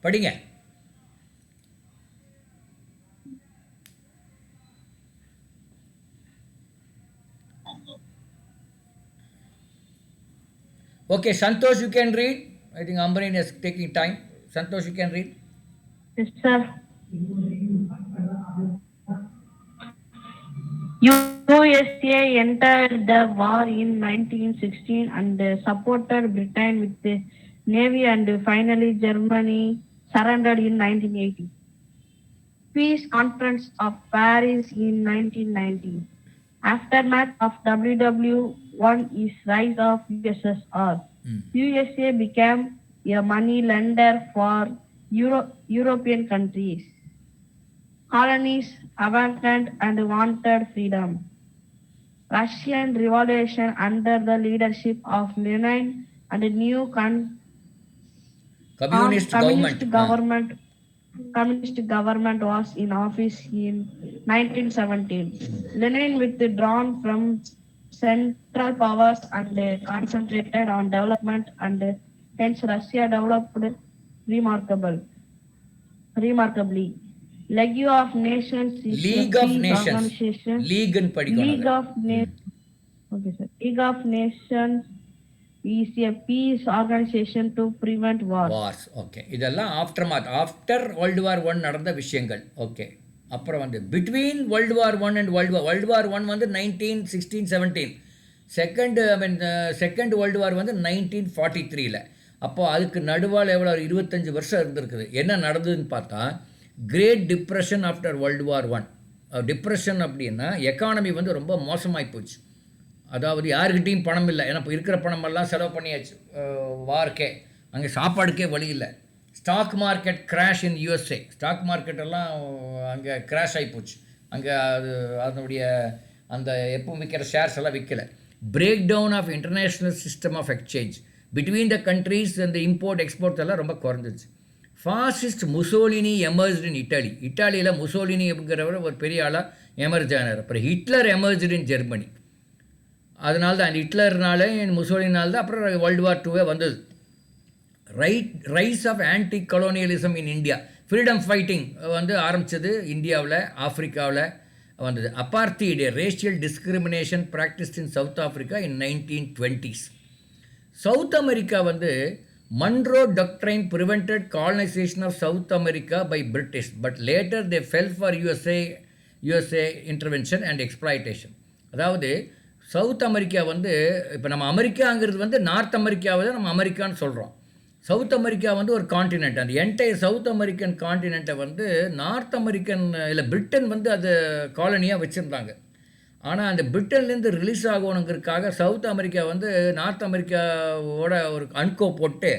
படிங்க. Okay, Santosh, you can read. I think Ambreen is taking time. Santosh, you can read. Yes, sir. USA entered the war in 1916 and supported Britain with the navy and finally Germany surrendered in 1918. Peace Conference of Paris in 1919. Aftermath of WW1 is rise of USSR. USA became a money lender for European countries. Colonies awakened and wanted freedom. Russian Revolution under the leadership of Lenin and new Communist government was in office in 1917. Lenin withdrawn from central powers and concentrated on development and hence Russia developed remarkably. League of Nations is League of Nations. Organization. League and League of Nations. Okay, sir. League of Nations is a peace organization to prevent wars. Okay, இதெல்லாம் after world war one நடந்த விஷயங்கள். Okay, அப்புறம் வந்து between world war one and world war one வந்து 1916-17. Second world வார் வந்து 1943. அப்போது அதுக்கு நடுவால் எவ்வளோ 25 வருஷம் இருந்திருக்குது. என்ன நடந்ததுன்னு பார்த்தா great depression after world war one. Depression அப்படின்னா எக்கானமி வந்து ரொம்ப மோசமாகி போச்சு. அதாவது யாருக்கிட்டையும் பணம் இல்லை. ஏன்னா இப்போ இருக்கிற பணமெல்லாம் செலவு பண்ணியாச்சு வார்க்கே. அங்கே சாப்பாடுக்கே வழி இல்லை. Stock market crash in USA. Stock மார்க்கெட்டெல்லாம் அங்கே கிராஷ் ஆகி போச்சு. அங்கே அதனுடைய அந்த எப்பவும் விற்கிற ஷேர்ஸ் எல்லாம் விற்கலை. Break down of international system of exchange between the countries அந்த இம்போர்ட் எக்ஸ்போர்ட்ஸ் எல்லாம் ரொம்ப குறைஞ்சிச்சு. Fascist Mussolini emerged in Italy. இட்டாலியில் முசோலினிங்கிறவர் ஒரு பெரிய ஆளாக எமர்ஜ் ஆனார். அப்புறம் ஹிட்லர் எமர்ஜ்டு இன் ஜெர்மனி. அதனால தான் ஹிட்லர்னால முசோலினால தான் அப்புறம் வேர்ல்டு வார் 2 வந்தது. Rise of anti colonialism in India. Freedom fighting வந்து ஆரம்பித்தது இந்தியாவில், ஆஃப்ரிக்காவில் வந்தது. Apartheid racial discrimination practised in South Africa in 1920s. South America வந்து Monroe doctrine prevented colonisation of South America by British, but later they fell for USA intervention and exploitation. அதாவது South America வந்து இப்போ நம்ம அமெரிக்காங்கிறது வந்து north அமெரிக்காவை தான் நம்ம அமெரிக்கான்னு சொல்கிறோம். சவுத் அமெரிக்கா வந்து ஒரு காண்டினென்ட். அந்த என்டையர் சவுத் அமெரிக்கன் காண்டினென்ட்டை வந்து நார்த் அமெரிக்கன் இல்லை பிரிட்டன் வந்து அது காலனியாக வச்சுருந்தாங்க. ஆனால் அந்த பிரிட்டன்லேருந்து ரிலீஸ் ஆகணுங்கிறதுக்காக சவுத் அமெரிக்கா வந்து நார்த் அமெரிக்காவோட ஒரு அன்கோ போட்டு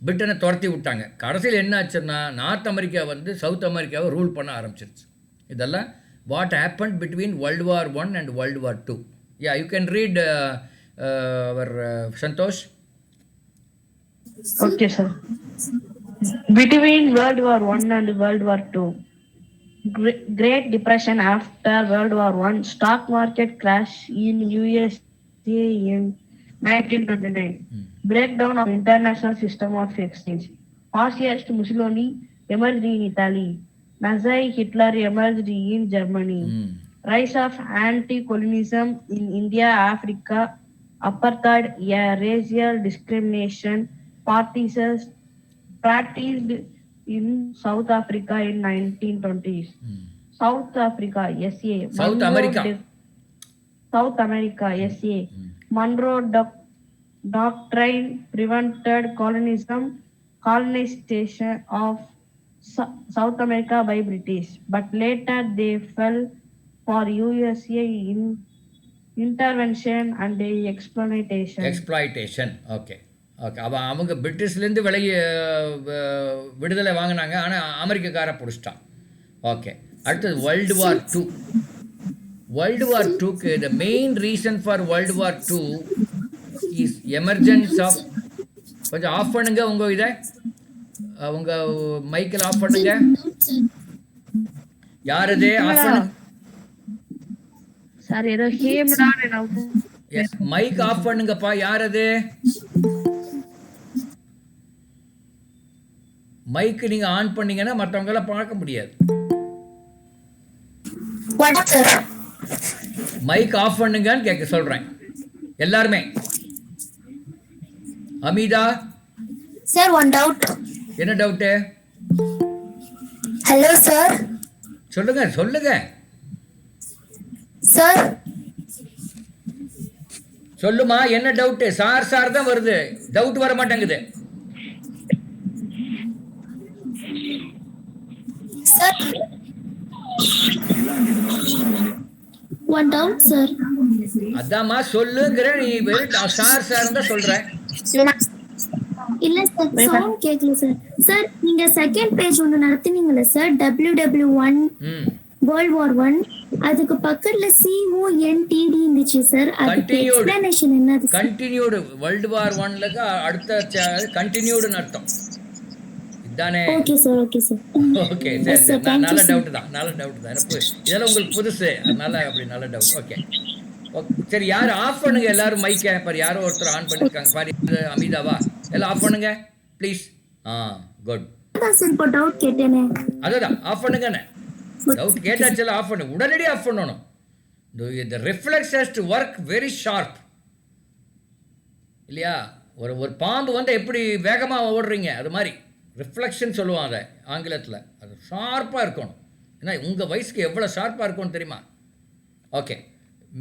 பிரிட்டனை துரத்தி விட்டாங்க. கடைசியில் என்ன ஆச்சுன்னா நார்த் அமெரிக்கா வந்து சவுத் அமெரிக்காவை ரூல் பண்ண ஆரம்பிச்சிருச்சு. இதெல்லாம் what happen between World War I and World War II. Yeah, you can read our Santosh. Okay, sir. Between World War I and World War II, Great Depression after World War I, stock market crash in USA in 1929, breakdown of international system of exchange, fascist Mussolini emerged in Italy, Nazi Hitler emerged in Germany, rise of anti-colonialism in India, Africa, apartheid, racial discrimination, practiced in South Africa in 1920s. South Africa, SA. South America. South America, SA. Monroe Doctrine prevented colonization of South America by British, but later they fell for USA intervention and exploitation. Okay okay. அவங்க பிரிட்டிஷ்லேருந்து விடுதலை வாங்கினாங்க, ஆனால் அமெரிக்கார பிடிச்சிட்டான். Okay, அடுத்தது World War II. World War IIக்கு the main reason for World War II is emergence of, கொஞ்சம் of பண்ணுங்க உங்கள் இதை, உங்கள் மைக்கில் ஆஃப் பண்ணுங்க. யார் இது ஆஃப் பண்ணு? சார் ஏதோ ஹேம்டான் எஸ், மைக் ஆஃப் பண்ணுங்கப்பா. யார் அது? மைக்கு நீங்க ஆன் பண்ணீங்கன்னா மற்றவங்களாம் பார்க்க முடியாது. மைக் ஆஃப் பண்ணுங்கன்னு கேட்க சொல்றேன் எல்லாருமே. Amita sir, one doubt. என்ன டவுட்? Hello sir. சொல்லுங்க சொல்லுங்க சார். சொல்லுமா, என்ன டவுட்? சார் தான் வருது, டவுட் வர மாட்டேங்குது. Sir, one doubt sir. அதாம்மா சொல்லுங்கிற, நீ சார் தான் சொல்ற. இல்ல சார், சவுண்ட் கேட்கல சார். சார், நீங்க செகண்ட் பேஜ் ஒன்னு நடத்துனீங்கல்ல sir, WW1 World War I, அதுக்கு பக்கத்துல CONTD இருந்துச்சு சார். அதுக்கு எக்ஸ்பிளனேஷன் என்னது? கண்டினியூட். World War I அடுத்த கண்டினியூட்னு அர்த்தம். இதானே? Okay sir, okay sir. Okay, சரி. நல்ல டவுட் தான். இதெல்லாம் உங்களுக்கு புதுசு, அதனால அப்படி நல்ல டவுட். ஓகே சரி, யார் ஆஃப் பண்ணுங்க எல்லாரும் மைக்கை. பாரு, யாரோ ஒருத்தர் ஆன் பண்ணிருக்காங்க பாரு. அமிதாவா? எல்லாம் ஆஃப் பண்ணுங்க ப்ளீஸ். குட். டவுட் கேட்டேனே, அதான் ஆஃப் பண்ணுங்கண்ணே. டவுட் கேட்டாச்செல்லாம் ஆஃப் பண்ணு, உடனடி ஆஃப் பண்ணணும். The reflex has to work very sharp, இல்லையா? ஒரு பாம்பு வந்து எப்படி வேகமாக ஓடுறீங்க, அது மாதிரி ரிஃப்ளெக்ஷன் சொல்லுவாங்க அதை ஆங்கிலத்தில். அது ஷார்ப்பாக இருக்கணும். ஏன்னா உங்கள் வயசுக்கு எவ்வளோ ஷார்ப்பாக இருக்கும்னு தெரியுமா? Okay,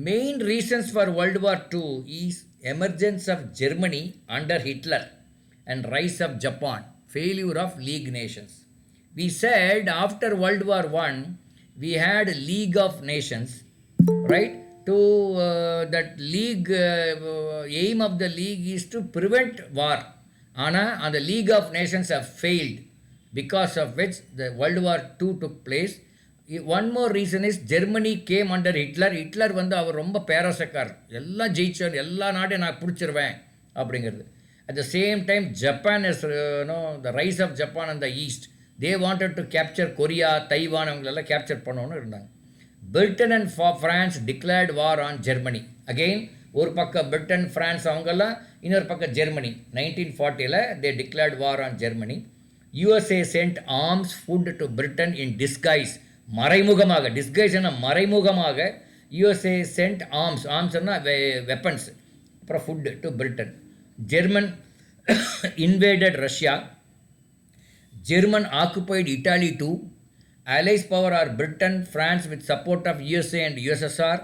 main reasons for World War II is emergence of Germany under Hitler and rise of Japan, failure of League Nations. We said after World War I, we had League of Nations, right? To that league, aim of the league is to prevent war. Anna and the League of Nations have failed, because of which the World War II took place. One more reason is Germany came under Hitler. Hitler வந்து அவர் ரொம்ப பேராசக்கார், எல்லாம் ஜெயிச்சார், எல்லா நாட்டையும் நான் பிடிச்சிருவேன் அப்படிங்கிறது. At the same time, Japan is, the rise of Japan in the east. They wanted to capture Korea, Taiwan, அவங்களெல்லாம் capture பண்ணணும்னு இருந்தாங்க. Britain and France declared war on Germany. Again ஒரு பக்கம் பிரிட்டன் ஃப்ரான்ஸ் அவங்கெல்லாம், இன்னொரு பக்கம் Germany. 1940 they declared war on Germany. USA sent arms food to Britain in disguise. மறைமுகமாக, டிஸ்கைஸ்னா மறைமுகமாக USA sent armsனா வெப்பன்ஸ், அப்புறம் food to Britain. German invaded Russia. German occupied Italy too. Allies power are Britain, France with support of USA and USSR.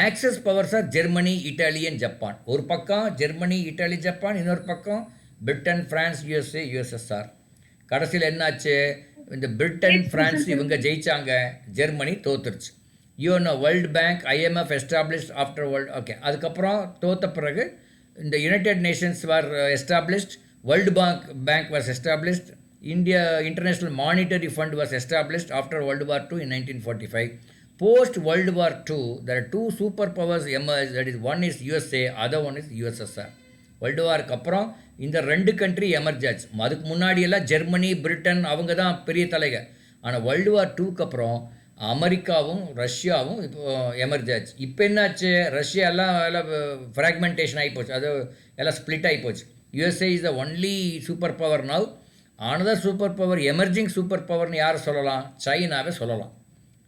Axis powers are Germany, Italy and Japan. ஒரு பக்கம் Germany, Italy, Japan, இன்னொரு பக்கம் Britain, France, USA, USSR. கடைசியில் என்னாச்சு? இந்த Britain, France இவங்க ஜெயிச்சாங்க, Germany தோத்துருச்சு. UNO, world bank, IMF established after world. Okay, அதுக்கப்புறம் தோத்த பிறகு இந்த United Nations war established, world bank was established, India International Monetary Fund was established after World War II in 1945. Post World War II, there are two superpowers emerged. That is, one is USA, other one is USSR. World வார்க்கு அப்புறம் இந்த ரெண்டு country emerge ஆச்சு. அதுக்கு முன்னாடியெல்லாம் Germany, Britain அவங்க தான் பெரிய தலைக. ஆனால் வேர்ல்டு வார் 2க்கு அப்புறம் அமெரிக்காவும் ரஷ்யாவும் இப்போ எமர்ஜ் ஆச்சு. இப்போ என்னாச்சு? ரஷ்யா எல்லாம் ஃப்ராக்மெண்டேஷன் ஆகிப்போச்சு, அது எல்லாம் ஸ்ப்ளிட் ஆகிப்போச்சு. USA is the only super power now. another super power, emerging super பவர்னு யாரை சொல்லலாம்? சைனாவை சொல்லலாம்.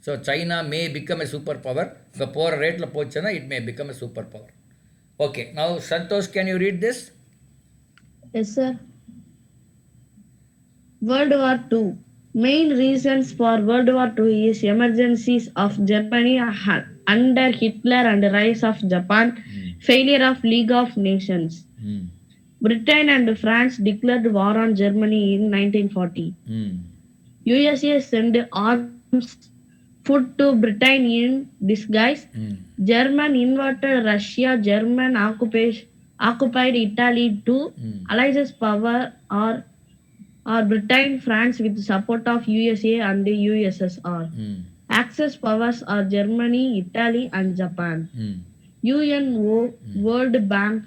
So China may become a super power. இப்போ போகிற ரேட்டில் போச்சுன்னா it may become a super power. Okay, now Santosh, can you read this? Yes, sir. World War II. Main reasons for World War II is emergencies of Germany under Hitler and rise of Japan, failure of League of Nations. Britain and France declared war on Germany in 1940. USA sent arms, food to Britain in disguise. German invaded Russia. German occupied Italy too. Allies power are Britain, France with support of USA and USSR. Axis powers are Germany, Italy and Japan. UNO, World Bank,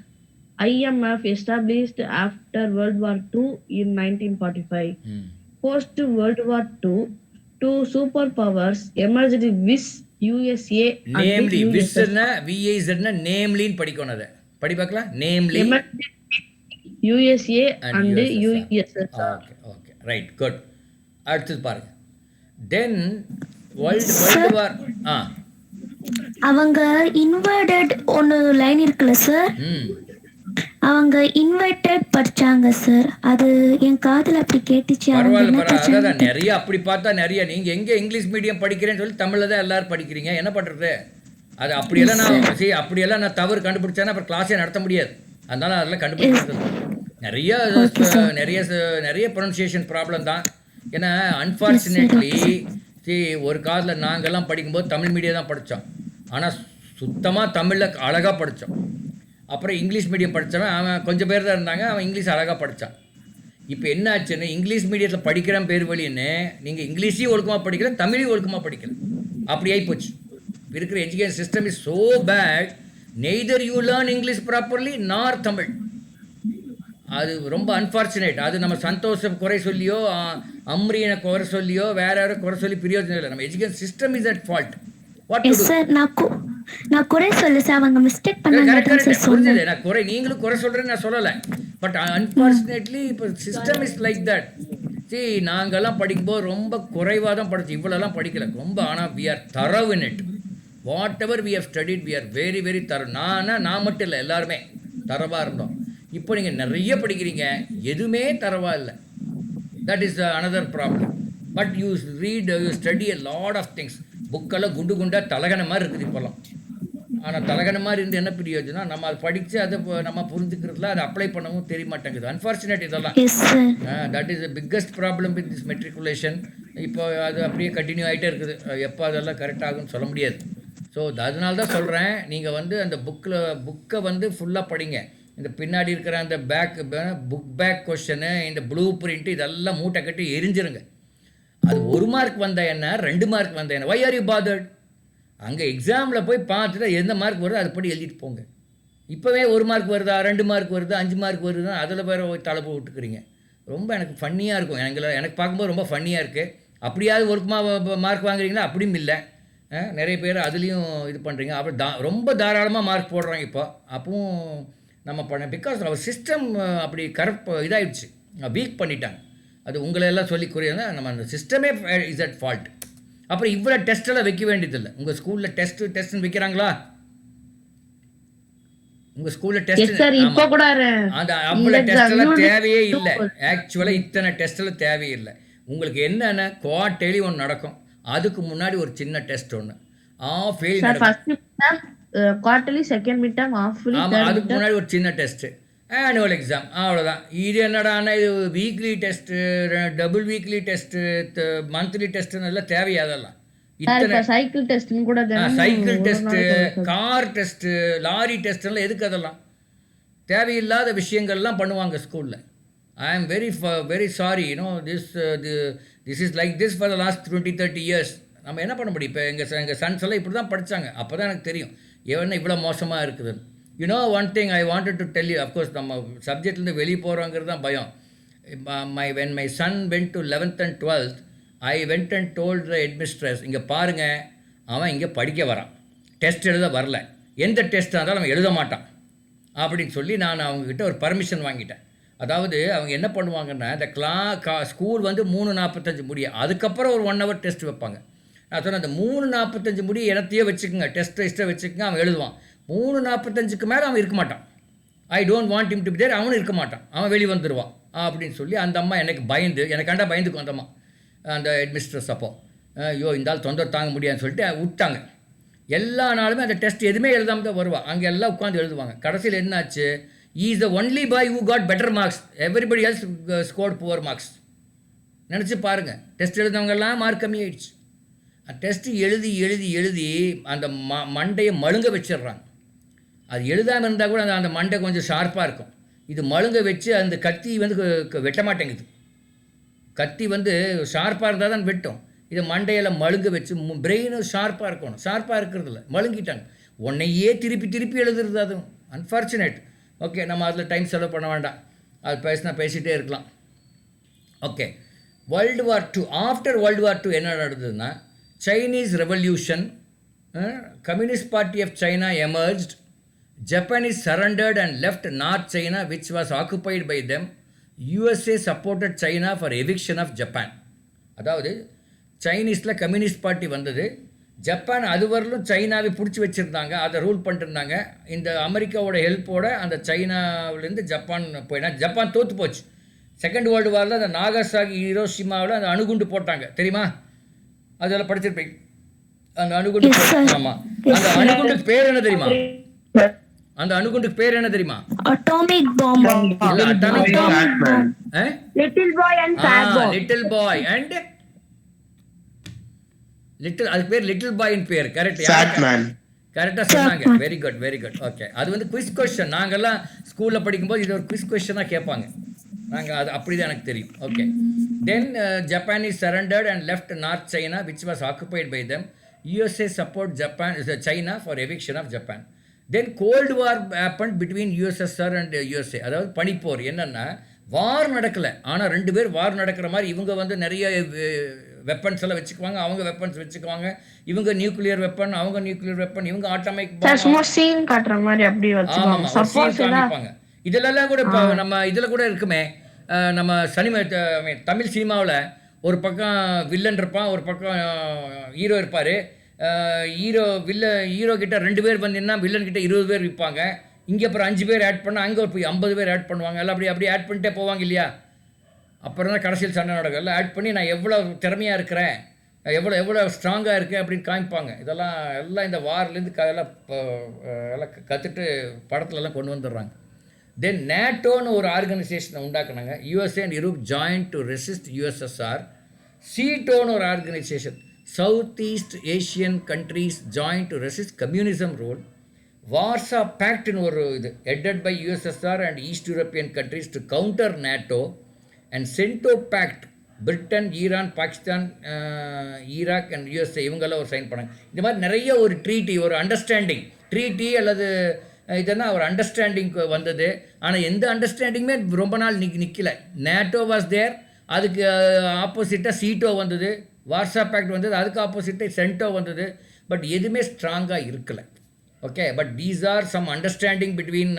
IMF established after World War II in 1945. Post World War II, two superpowers emerged with USA and namely USSR. VIZனா நேம்லின்னு படிக்கணும். அதை படி பார்க்கலாம். Namely USA and USSR. Okay right, good. அடுத்தது பாருங்க. தென் world war அவங்க inverted ஒன்னு line இருக்குல்ல sir, அவங்க இன்வெர்டட் படிச்சாங்க சார். அது என் காதுல அப்படி கேட்டுச்சு. பரவாயில்ல, நிறைய அப்படி பார்த்தா நிறைய. நீங்க எங்க இங்கிலீஷ் மீடியம் படிக்கிறேன்னு சொல்லி தமிழ்ல தான் எல்லாரும் படிக்கிறீங்க, என்ன பண்றது? அது அப்படியெல்லாம் நான் தவறு கண்டுபிடிச்சேன்னா அப்புறம் கிளாஸே நடத்த முடியாது. அதனால அதெல்லாம் கண்டுபிடிக்கிறது நிறைய ப்ரொனன்சியேஷன் ப்ராப்ளம் தான். ஏன்னா அன்ஃபார்ச்சுனேட்லி ஒரு காலத்தில் நாங்கள்லாம் படிக்கும்போது தமிழ் மீடியம் தான் படித்தோம். ஆனால் சுத்தமாக தமிழில் அழகாக படித்தோம். அப்புறம் இங்கிலீஷ் மீடியம் படித்தவன் அவன் கொஞ்சம் பேர் தான் இருந்தாங்க, அவன் இங்கிலீஷ் அழகாக படித்தான். இப்போ என்ன ஆச்சுன்னு, இங்கிலீஷ் மீடியத்தில் படிக்கிற பேர் வழின்னு நீங்கள் இங்கிலீஷையும் ஒழுக்கமாக படிக்கல, தமிழையும் ஒழுக்கமாக படிக்கல, அப்படி ஆகிப்போச்சு. இருக்கிற education system is so bad. Neither you learn English properly nor Tamil. அது ரொம்ப அன்ஃபார்ச்சுனேட். அது நம்ம சந்தோஷம் குறை சொல்லியோ, அம்ரியனை குறை சொல்லியோ, வேற யாரும் குறை சொல்லி பிரயோஜனம் இல்லை. நம்ம education system is at fault. நான் குறை சொல்ல சார், அவங்க மிஸ்டேக் பண்ணாங்க. நான் குறை, நீங்களும் குறை சொல்றேன்னு நான் சொல்லலை. பட் அன்ஃபார்ச்சுனேட்லி இப்போ சிஸ்டம் இஸ் லைக் தட். சரி, நாங்கள்லாம் படிக்கும்போது ரொம்ப குறைவாக தான் படித்தோம், இவ்வளோலாம் படிக்கல ரொம்ப. ஆனால் we are thorough in it. Whatever we have studied we are very very thorough. நான் மட்டும் இல்லை, எல்லாருமே தரவாக இருந்தோம். இப்போ நீங்கள் நிறைய படிக்கிறீங்க, எதுவுமே தரவாக இல்லை. That is another problem. But you read, you study a lot of things. புக்கெல்லாம் குண்டு குண்டாக தலகனை மாதிரி இருக்குது இப்போல்லாம். ஆனால் தலகனை மாதிரி இருந்து என்ன பிரயோஜனம்? நம்ம அதை படித்து அதை நம்ம புரிஞ்சுக்கிறதுல அதை அப்ளை பண்ணவும் தெரிய மாட்டேங்குது. அன்ஃபார்ச்சுனேட் இதெல்லாம். That is the biggest problem with this matriculation. இப்போ அது அப்படியே கண்டினியூ ஆகிட்டே இருக்குது. எப்போ அதெல்லாம் கரெக்ட் ஆகும்னு சொல்ல முடியாது. ஸோ அதனால தான் சொல்கிறேன், நீங்கள் அந்த புக்கை ஃபுல்லாக படிங்க. இந்த பின்னாடி இருக்கிற அந்த புக் பேக் கொஸ்டனு, இந்த ப்ளூ பிரிண்ட்டு, இதெல்லாம் மூட்டை கட்டி எரிஞ்சிருங்க. அது 1 மார்க் வந்தா என்ன, 2 மார்க் வந்தா என்ன? Why are you bothered? அங்கே எக்ஸாமில் போய் பார்த்துட்டு எந்த மார்க் வருதோ அது படி எழுதிட்டு போங்க. இப்போவே 1 மார்க் வருதா 2 மார்க் வருது 5 மார்க் வருதுன்னா அதில் வேறு தலை போட்டுக்கிறீங்க. ரொம்ப எனக்கு ஃபன்னியாக இருக்கும். எனக்கு பார்க்கும்போது ரொம்ப ஃபன்னியாக இருக்குது. அப்படியாவது ஒரு மார்க் வாங்குறீங்களா? அப்படியும் இல்லை. நிறைய பேர் அதுலேயும் இது பண்ணுறீங்க. அப்புறம் ரொம்ப தாராளமாக மார்க் போடுறாங்க இப்போ. அப்பவும் நம்ம பிகாஸ் அவர் சிஸ்டம் அப்படி இதாகிடுச்சு, வீக் பண்ணிட்டாங்க. அது உங்களை எல்லாம் சொல்லி கூறியதுனா நம்ம அந்த சிஸ்டமே இஸ் அட் ஃபால்ட். அப்புறம் இவ்வளோ டெஸ்ட்டெல்லாம் வைக்க வேண்டியதில்லை. உங்கள் ஸ்கூலில் டெஸ்ட்டுன்னு வைக்கிறாங்களா? உங்கள் ஸ்கூலில் டெஸ்ட் அந்த அவ்வளோ டெஸ்ட்டெல்லாம் தேவையே இல்லை. ஆக்சுவலாக இத்தனை டெஸ்ட்டெல்லாம் தேவையே இல்லை. உங்களுக்கு என்னென்ன குவார்டர்லி ஒன்று நடக்கும், அதுக்கு முன்னாடி ஒரு சின்ன டெஸ்ட் ஒன்று ஃபெயில் நடக்கும். Quarterly, second mid term, halfly, ஆமாம், அதுக்கு முன்னாடி ஒரு சின்ன டெஸ்ட்டு, ஆனுவல் எக்ஸாம், அவ்வளோதான். இது என்னடானா இது weekly test, double weekly test, monthly டெஸ்ட்டுன்னு எல்லாம் தேவையா? அதெல்லாம் இத்தனை சைக்கிள் டெஸ்ட் கூட, cycle test, car test, lorry டெஸ்ட்டெல்லாம் எதுக்கு? அதெல்லாம் தேவையில்லாத விஷயங்கள்லாம் பண்ணுவாங்க ஸ்கூலில். I am very sorry, this is like this for the last 20-30 years. நம்ம என்ன பண்ண முடியும்? இப்போ எங்கள் சன்ஸ் எல்லாம் இப்படி தான் படித்தாங்க. அப்போ தான் எனக்கு தெரியும் என்ன இவ்வளோ மோசமாக இருக்குதுன்னு. One thing I wanted to tell you. Of course நம்ம சப்ஜெக்ட்லேருந்து வெளியே போகிறோங்கிறது தான் பயம். when my son went to 11th and 12th, I went and told the headmistress, இங்கே பாருங்கள், அவன் இங்கே படிக்க வரான், டெஸ்ட் எழுத வரல, எந்த டெஸ்ட்டாக இருந்தாலும் அவன் எழுத மாட்டான் அப்படின்னு சொல்லி நான் அவங்கக்கிட்ட ஒரு பர்மிஷன் வாங்கிட்டேன். அதாவது அவங்க என்ன பண்ணுவாங்கன்னா, இந்த ஸ்கூல் வந்து 3:45 முடியும், அதுக்கப்புறம் ஒரு 1 hour டெஸ்ட் வைப்பாங்க. நான் சொன்னேன், அந்த 3:45 முடி எனத்தையே வச்சுக்கோங்க, டெஸ்ட்டை வச்சுக்கோங்க, அவன் எழுதுவான். 3:45க்கு மேலே அவன் இருக்க மாட்டான். I don't want him to be there. அவனும் இருக்க மாட்டான், அவன் வெளியே வந்துடுவான் அப்படின்னு சொல்லி அந்த அம்மா எனக்காண்டா பயந்துக்கும் அந்த அம்மா, அந்த ஹெட்மிஸ்ட்ரஸ். அப்போ ஐயோ இந்த ஆள் தொந்தரவு தாங்க முடியாதுன்னு சொல்லிட்டு விட்டாங்க. எல்லா நாளுமே அந்த டெஸ்ட் எதுவுமே எழுதாமல் தான் வருவான். அங்கே எல்லாம் உட்காந்து எழுதுவாங்க. கடைசியில் என்னாச்சு, he is the only boy who got better marks, everybody else scored poor marks. நினச்சி பாருங்கள், டெஸ்ட் எழுதுனவங்கெல்லாம் மார்க் கம்மியாயிடுச்சு. டெஸ்ட்டு எழுதி அந்த மண்டையை மழுங்க வச்சிடுறாங்க. அது எழுதாமல் இருந்தால் கூட அந்த மண்டை கொஞ்சம் ஷார்ப்பாக இருக்கும். இது மழுங்க வச்சு அந்த கத்தி வந்து வெட்ட மாட்டேங்குது. கத்தி வந்து ஷார்ப்பாக இருந்தால் தான் வெட்டும். இதை மண்டையில் மழுங்க வச்சு பிரெயினும் ஷார்ப்பாக இருக்கணும். ஷார்ப்பாக இருக்கிறதில்ல, மழுங்கிட்டாங்க. உன்னையே திருப்பி எழுதுறது. அதுவும் அன்ஃபார்ச்சுனேட். ஓகே, நம்ம அதில் டைம் செலவு பண்ண வேண்டாம். அது பேசிகிட்டே இருக்கலாம். Okay, World War II. After World War II என்ன நடந்ததுன்னா, Chinese Revolution, Communist Party of China emerged, Japanese surrendered and left North China which was occupied by them. USA supported China for eviction of Japan. அதாவது சைனீஸில் communist party வந்தது. Japan அதுவரையிலும் சைனாவை பிடிச்சி வச்சுருந்தாங்க, அதை rule பண்ணிட்டுருந்தாங்க. இந்த அமெரிக்காவோட ஹெல்ப்போட அந்த சைனாவிலேருந்து ஜப்பான் போயினா ஜப்பான் தோற்று போச்சு. செகண்ட் வேர்ல்டு வாரில் அந்த நாகசாகி, ஹிரோஷிமாவில் அந்த அணுகுண்டு போட்டாங்க, தெரியுமா? அதெல்லாம் படிச்சிருப்பீங்க. அந்த அணுகுண்டு, ஆமாம், அந்த அணுகுண்டுக்கு பேர் என்ன தெரியுமா? அந்த அணுகுண்டுக்கு பேர் என்ன தெரியுமா? Atomic bomb. Atomic bomb. Little boy and fat boy. Little boy and little, அதுக்கு பேர் லிட்டில் பாயின் பேர். கரெக்டாக சொன்னாங்க. Very good. ஓகே, அது வந்து குவிஸ் கொஸ்டின். நாங்கள்லாம் ஸ்கூலில் படிக்கும்போது இது ஒரு குவிஸ் கொஸ்டினாக கேட்பாங்க. நாங்கள் அது அப்படி தான் எனக்கு தெரியும். Okay, then Japanese surrendered and left north China which was occupied by them. USA support China for eviction of Japan. Then Cold War happened between USSR and USA. அதாவது பனிப்போர். என்னென்னா, வார் நடக்கலை, ஆனால் 2 பேர் வார் நடக்கிற மாதிரி. இவங்க வந்து நிறைய வெப்பன்ஸ் எல்லாம் வச்சுக்குவாங்க, அவங்க வெப்பன்ஸ் வச்சுக்குவாங்க. இவங்க நியூக்ளியர் வெப்பன், அவங்க நியூக்ளியர் வெப்பன், இவங்க ஆட்டோமிக் காமிப்பாங்க. இதெல்லாம் கூட இப்போ நம்ம இதில் கூட இருக்குமே, நம்ம தமிழ் சினிமாவில் ஒரு பக்கம் வில்லன் இருப்பான், ஒரு பக்கம் ஹீரோ இருப்பார். ஹீரோ கிட்ட 2 பேர் வந்தீங்கன்னா வில்லன் கிட்ட 20 பேர் விற்பாங்க. இங்கே அப்புறம் 5 பேர் ஆட் பண்ணால் அங்கே போய் 50 பேர் ஆட் பண்ணுவாங்க. எல்லாம் அப்படி ஆட் பண்ணிட்டே போவாங்க இல்லையா? அப்புறம் தான் கடைசியில் சண்டை நடக்கும். எல்லாம் ஆட் பண்ணி நான் எவ்வளோ திறமையாக இருக்கிறேன், எவ்வளோ ஸ்ட்ராங்காக இருக்கேன் அப்படின்னு காமிப்பாங்க. எல்லாம் இந்த வார்லேருந்து எல்லாம் கற்றுட்டு படத்துலலாம் கொண்டு வந்துடுறாங்க. தென் நேட்டோன்னு ஒரு ஆர்கனைசேஷனை உண்டாக்குனாங்க. USA and Europe join to resist USSR. சீட்டோன்னு ஒரு organisation, South East Asian countries join to resist communism rule. Warsaw பேக்ட்னு ஒரு இது headed by USSR and East European countries to counter NATO. And CENTO pact, Britain, Iran, Pakistan, Iraq and USA இவங்கெல்லாம் ஒரு sign பண்ணாங்க. இந்த மாதிரி நிறைய ஒரு ட்ரீட்டி, ஒரு அண்டர்ஸ்டாண்டிங் ட்ரீட்டி அல்லது இதெல்லாம் ஒரு அண்டர்ஸ்டாண்டிங் வந்தது. ஆனால் எந்த அண்டர்ஸ்டாண்டிங்குமே ரொம்ப நாள் நிற்கல. நேட்டோ வாஸ் தேர், அதுக்கு ஆப்போசிட்டாக சீட்டோ வந்தது, வார்சா பேக்ட் வந்தது, அதுக்கு ஆப்போசிட்டாக சென்டோ வந்தது. பட் எதுவுமே ஸ்ட்ராங்காக இருக்கலை. Okay, but these are some understanding between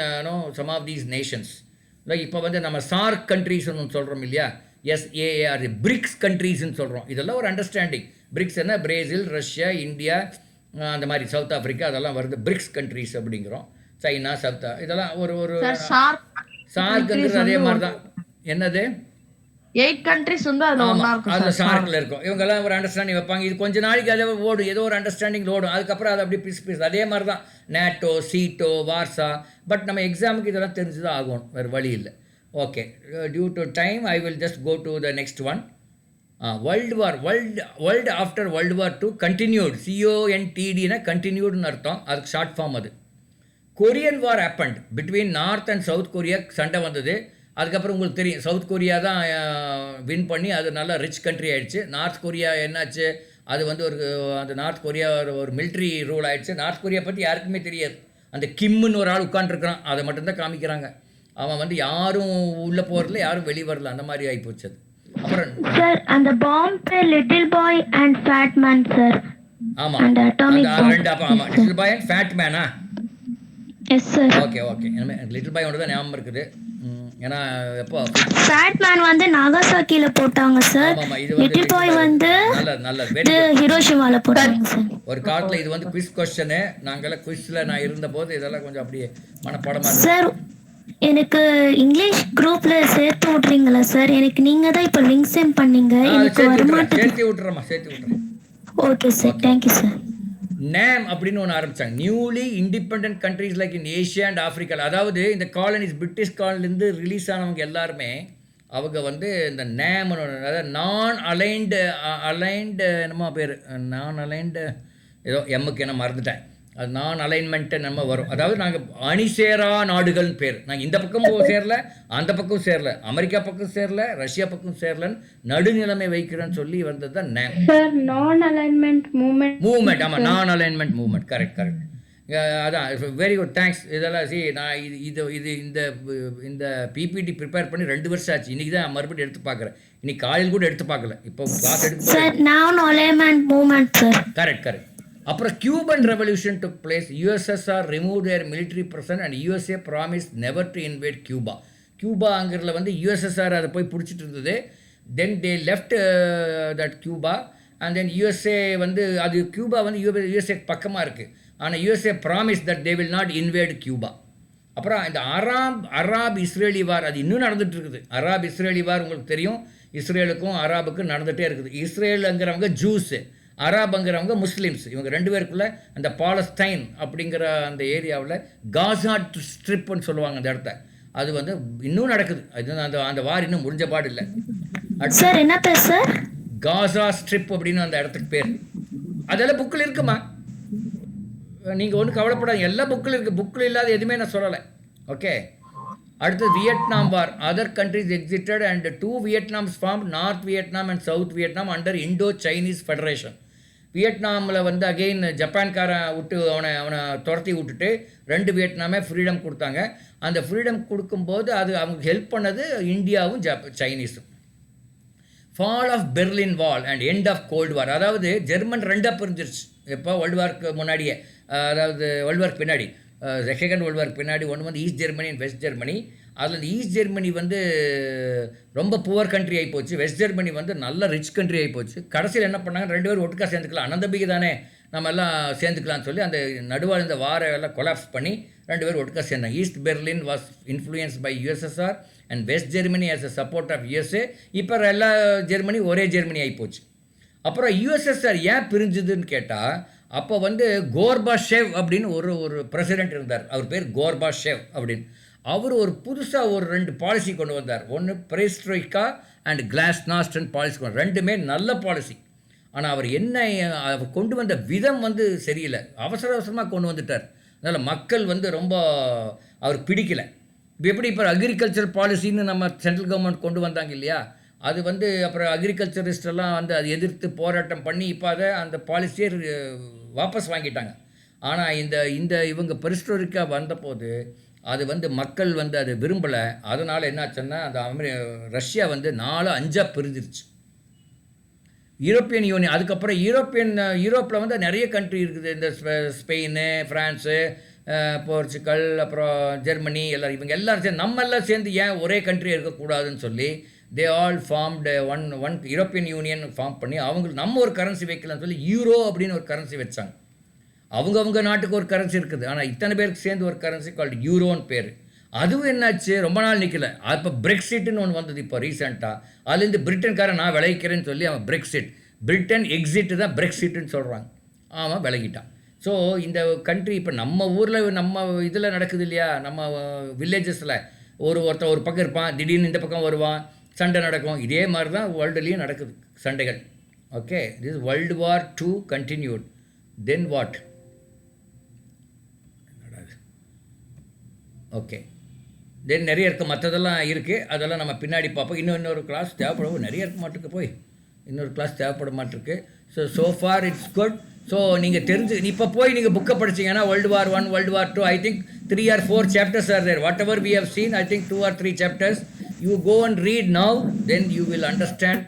some of these nations. Like இப்போ வந்து நம்ம சார்க் கண்ட்ரீஸ்னு சொல்கிறோம் இல்லையா, SAAR பிரிக்ஸ் கண்ட்ரீஸ்ன்னு சொல்கிறோம். இதெல்லாம் ஒரு அண்டர்ஸ்டாண்டிங். பிரிக்ஸ் என்ன, பிரேசில், ரஷ்யா, இந்தியா, அந்த மாதிரி சவுத் ஆஃப்ரிக்கா அதெல்லாம் வருது பிரிக்ஸ் கண்ட்ரீஸ் அப்படிங்கிறோம். சைனா, இதெல்லாம் ஒரு சார்க்குங்கிறது அதே மாதிரி தான். என்னது 8 countries வந்து அதுல ஒண்ணா இருக்கும் அதில் சார். சார்க்கில் இருக்கும். இவங்கெல்லாம் ஒரு அண்டர்ஸ்டாண்டிங் வைப்பாங்க. இது கொஞ்ச நாளைக்கு அதை ஓடும், ஏதோ ஒரு அண்டர்ஸ்டாண்டிங் ஓடும். அதுக்கப்புறம் அது அப்படி பிஸ் அதே மாதிரி தான் நேட்டோ, சீட்டோ, வார்சா. பட் நம்ம எக்ஸாமுக்கு இதெல்லாம் தெரிஞ்சு தான் ஆகணும், வேறு வழி இல்லை. Okay, due to time I will just go to the next one. World after world war II continued. CONTDனா கண்டினியூடுன்னு அர்த்தம், அதுக்கு ஷார்ட் ஃபார்ம். அது Korean war happened between North and South Korea. சண்டை வந்தது. அதுக்கப்புறம் உங்களுக்கு தெரியும், சவுத் கொரியா தான் வின் பண்ணி அது நல்லா ரிச் கண்ட்ரி ஆகிடுச்சு. நார்த் கொரியா என்னாச்சு, அது வந்து அந்த நார்த் கொரியா ஒரு மிலிட்ரி ரூல் ஆகிடுச்சு. நார்த் கொரியா பற்றி யாருக்குமே தெரியாது. அந்த கிம்முன்னு ஒரு ஆள் உட்காந்துருக்கிறான், அதை மட்டும்தான் காமிக்கிறாங்க. அவன் வந்து யாரும் உள்ளே போகிறதில்ல, யாரும் வெளியே வரல, அந்த மாதிரி ஆகி போச்சு. அது அப்புறம் சார் அந்த பாம்பே little boy and fat man sir. ஆமாம், ரெண்டு. ஆமாம், லிட்டில் பாய் அண்ட் ஃபேட் மேனா? Yes sir. Okay, little boy ஒன்று தான் ஞாபகம் இருக்குது. ஏன்னா எப்போ ஃபேட் மேன் வந்து நாகாசாக்கில போட்டாங்க சார். லிட்டில் பாய் வந்து ஹிரோஷிமால போட்டாங்க சார். ஒரு காலத்தில் இது வந்து குவிஸ் கொஸ்டின். நாங்கெல்லாம் குவிஸ்ல நான் இருந்தபோது இதெல்லாம் கொஞ்சம் அப்படியே மனப்பாடமா சார். எனக்கு இங்கிலீஷ் குரூப்ல சேர்த்து விட்றீங்களா சார்? எனக்கு நீங்க தான் இப்போ லிங்க் சென்ட் பண்ணீங்க, எனக்கு வர மாட்டேங்குது. சேர்த்து விட்டுறேன். Okay sir, thank you sir. NAM அப்படின்னு ஒன்று ஆரம்பித்தாங்க, newly independent countries like in Asia and Africa. அதாவது இந்த காலனிஸ், பிரிட்டிஷ் காலனிலேருந்து ரிலீஸ் ஆனவங்க எல்லாருமே அவங்க வந்து இந்த NAM, அதாவது நான் அலைன்டு என்னமோ பேர், நான் அலைன்டு ஏதோ எம்முக்கு என்ன மறந்துட்டேன், அது நான் அலைன்மெண்ட்டு நம்ம வரும். அதாவது நாங்கள் அணிசேரா நாடுகள்னு பேர். நாங்கள் இந்த பக்கமும் சேரல, அந்த பக்கம் சேரல, அமெரிக்கா பக்கம் சேரல, ரஷ்யா பக்கம் சேரலன்னு நடுநிலைமை வைக்கிறேன்னு சொல்லி வந்தது தான் NAM. சார் நான் அலைன்மெண்ட் மூவ்மெண்ட். ஆமாம், நான் அலைன்மெண்ட் மூவ்மெண்ட். கரெக்ட். அதான், வெரி குட், தேங்க்ஸ். இதெல்லாம் நான் இது இந்த PPT ப்ரிப்பேர் பண்ணி 2 வருஷம் ஆச்சு. இன்றைக்கி தான் மறுபடியும் எடுத்து பார்க்குறேன். இன்னைக்கு காலையில் கூட எடுத்து பார்க்கல, இப்போ கிளாஸ் எடுத்து சார். நான் அலைன்மெண்ட் மூவ்மெண்ட் சார். கரெக்ட். அப்புறம் Cuban revolution took place. USSR remove their military present and USA promise never to invade Cuba. கியூபாங்கிறதுல வந்து USSR அதை போய் பிடிச்சிட்டு இருந்தது. Then they left that Cuba and then USA வந்து அது கியூபா வந்து USA பக்கமாக இருக்குது. ஆனால் USA promise that they will not invade Cuba. அப்புறம் இந்த அராப் இஸ்ரேலி வார் அது இன்னும் நடந்துகிட்டு இருக்குது. அராப் இஸ்ரேலி வார் உங்களுக்கு தெரியும், இஸ்ரேலுக்கும் அராபுக்கும் நடந்துகிட்டே இருக்குது. இஸ்ரேலுங்கிறவங்க ஜூஸு, அராபுங்கிறவங்க முஸ்லீம்ஸ். இவங்க 2 பேருக்குள்ளே அந்த பாலஸ்டைன் அப்படிங்கிற அந்த ஏரியாவில் காசா ஸ்ட்ரிப்னு சொல்லுவாங்க அந்த இடத்த. அது வந்து இன்னும் நடக்குது. அது அந்த வார் இன்னும் முடிஞ்ச பாடு இல்லை. சார் என்ன பேர் சார்? காசா ஸ்ட்ரிப் அப்படின்னு அந்த இடத்துக்கு பேர். அதெல்லாம் புக்கில் இருக்குமா, நீங்கள் ஒன்றும் கவலைப்படாது, எல்லா புக்கில் இருக்குது. புக்கில் இல்லாத எதுவுமே நான் சொல்லலை. ஓகே, அடுத்து Vietnam war. Other countries existed and 2 Vietnams form, North Vietnam and South Vietnam under Indo Chinese federation. வியட்நாமில் வந்து அகெயின் ஜப்பான்காரன் விட்டு அவனை துரத்தி விட்டுட்டு 2 வியட்நாமே ஃப்ரீடம் கொடுத்தாங்க. அந்த ஃப்ரீடம் கொடுக்கும்போது அது அவங்க ஹெல்ப் பண்ணது இந்தியாவும் சைனீஸும். Fall of Berlin wall and end of cold war. அதாவது ஜெர்மன் 2ஆக பிரிஞ்சிருச்சு. எப்போ வேர்ல்டு வார்க்கு முன்னாடியே, அதாவது வேர்ல்டு வார்க்கு பின்னாடி, செகண்ட் வேர்ல்டு வார்க்கு பின்னாடி. ஒன்று வந்து east Germany and west Germany. அதில் இந்த ஈஸ்ட் ஜெர்மனி வந்து ரொம்ப புவர் கண்ட்ரி ஆகி போச்சு, வெஸ்ட் ஜெர்மனி வந்து நல்ல ரிச் கண்ட்ரி ஆகி போச்சு. கடைசியில் என்ன பண்ணாங்க, 2 பேரும் ஒட்டுக்கா சேர்ந்துக்கலாம், அனந்தபிக்கு தானே நம்ம எல்லாம் சேர்ந்துக்கலாம்னு சொல்லி அந்த நடுவால் இந்த வாரை எல்லாம் கொலாப்ஸ் பண்ணி 2 பேரும் ஒட்டுக்கா சேர்ந்தாங்க. East Berlin was influence by USSR and west Germany as a support of USA. இப்போ எல்லா ஜெர்மனி ஒரே ஜெர்மனி ஆகி போச்சு. அப்புறம் USSR ஏன் பிரிஞ்சுதுன்னு கேட்டால், அப்போ வந்து கோர்பாஷேவ் அப்படின்னு ஒரு பிரசிடென்ட் இருந்தார். அவர் பேர் கோர்பாஷேவ் அப்படின்னு. அவர் ஒரு புதுசாக ஒரு 2 பாலிசி கொண்டு வந்தார். ஒன்று பெரிஸ்ட்ரோய்க்கா அண்ட் கிளாஸ்நாஸ்ட்னு பாலிசி கொண்டு, 2மே நல்ல பாலிசி. ஆனால் அவர் கொண்டு வந்த விதம் வந்து சரியில்லை, அவசரமாக கொண்டு வந்துட்டார். அதனால் மக்கள் வந்து ரொம்ப அவருக்கு பிடிக்கல. இப்போ எப்படி இப்போ அக்ரிகல்ச்சர் பாலிசின்னு நம்ம சென்ட்ரல் கவர்மெண்ட் கொண்டு வந்தாங்க இல்லையா, அது வந்து அப்புறம் அக்ரிகல்ச்சரிஸ்டெல்லாம் வந்து அதை எதிர்த்து போராட்டம் பண்ணி இப்போ அதை அந்த பாலிசியை வாபஸ் வாங்கிட்டாங்க. ஆனால் இந்த இவங்க பெரிஸ்டோரிக்கா வந்தபோது அது வந்து மக்கள் வந்து அதை விரும்பலை. அதனால் என்னாச்சுன்னா அந்த ரஷ்யா வந்து 4-5 பிரிஞ்சிருச்சு. யூரோப்பியன் யூனியன் அதுக்கப்புறம் யூரோப்பில் வந்து நிறைய கண்ட்ரி இருக்குது. இந்த ஸ்பெயின், ஃப்ரான்ஸு, போர்ச்சுகல், அப்புறம் ஜெர்மனி, எல்லோரும் இவங்க எல்லோரும் சேர்ந்து நம்ம எல்லாம் சேர்ந்து ஏன் ஒரே கண்ட்ரி இருக்கக்கூடாதுன்னு சொல்லி they all formed one European union form பண்ணி அவங்களுக்கு நம்ம ஒரு கரன்சி வைக்கலாம்னு சொல்லி யூரோ அப்படின்னு ஒரு கரன்சி வச்சாங்க. அவங்க நாட்டுக்கு ஒரு கரன்சி இருக்குது, ஆனால் இத்தனை பேருக்கு சேர்ந்து ஒரு கரன்சி கால்டு யூரோன்னு பேர். அதுவும் என்னாச்சு, ரொம்ப நாள் நிற்கல. அப்போ பிரெக்சிட்னு ஒன்று வந்தது இப்போ ரீசெண்டாக. அதுலேருந்து பிரிட்டன்காரன் நான் விளைவிக்கிறேன்னு சொல்லி அவன் பிரிட்டன் எக்ஸிட்டு தான் பிரெக்சிட்னு சொல்கிறாங்க. அவன் விலகிட்டான். ஸோ இந்த கண்ட்ரி இப்போ நம்ம ஊரில் நம்ம இதில் நடக்குது இல்லையா, நம்ம வில்லேஜஸில் ஒருத்தன் ஒரு பக்கம் இருப்பான், திடீர்னு இந்த பக்கம் வருவான், சண்டை நடக்கும். இதே மாதிரி தான் வேர்ல்டுலேயும் நடக்குது சண்டைகள். Okay, this World War II continued. Then what? Okay, then நிறைய இருக்குது, மற்றதெல்லாம் இருக்குது, அதெல்லாம் நம்ம பின்னாடி பார்ப்போம். இன்னொரு கிளாஸ் தேவைப்படும், நிறைய இருக்க மாட்டிருக்கு, போய் இன்னொரு கிளாஸ் தேவைப்பட மாட்டிருக்கு. So far it's good. So நீங்கள் இப்போ போய் நீங்கள் புக்கை படிச்சிங்கன்னா World War I, World War II, I think 3 or 4 chapters are there. Whatever we have seen, I think 2 or 3 chapters. You go and read now, then you will understand,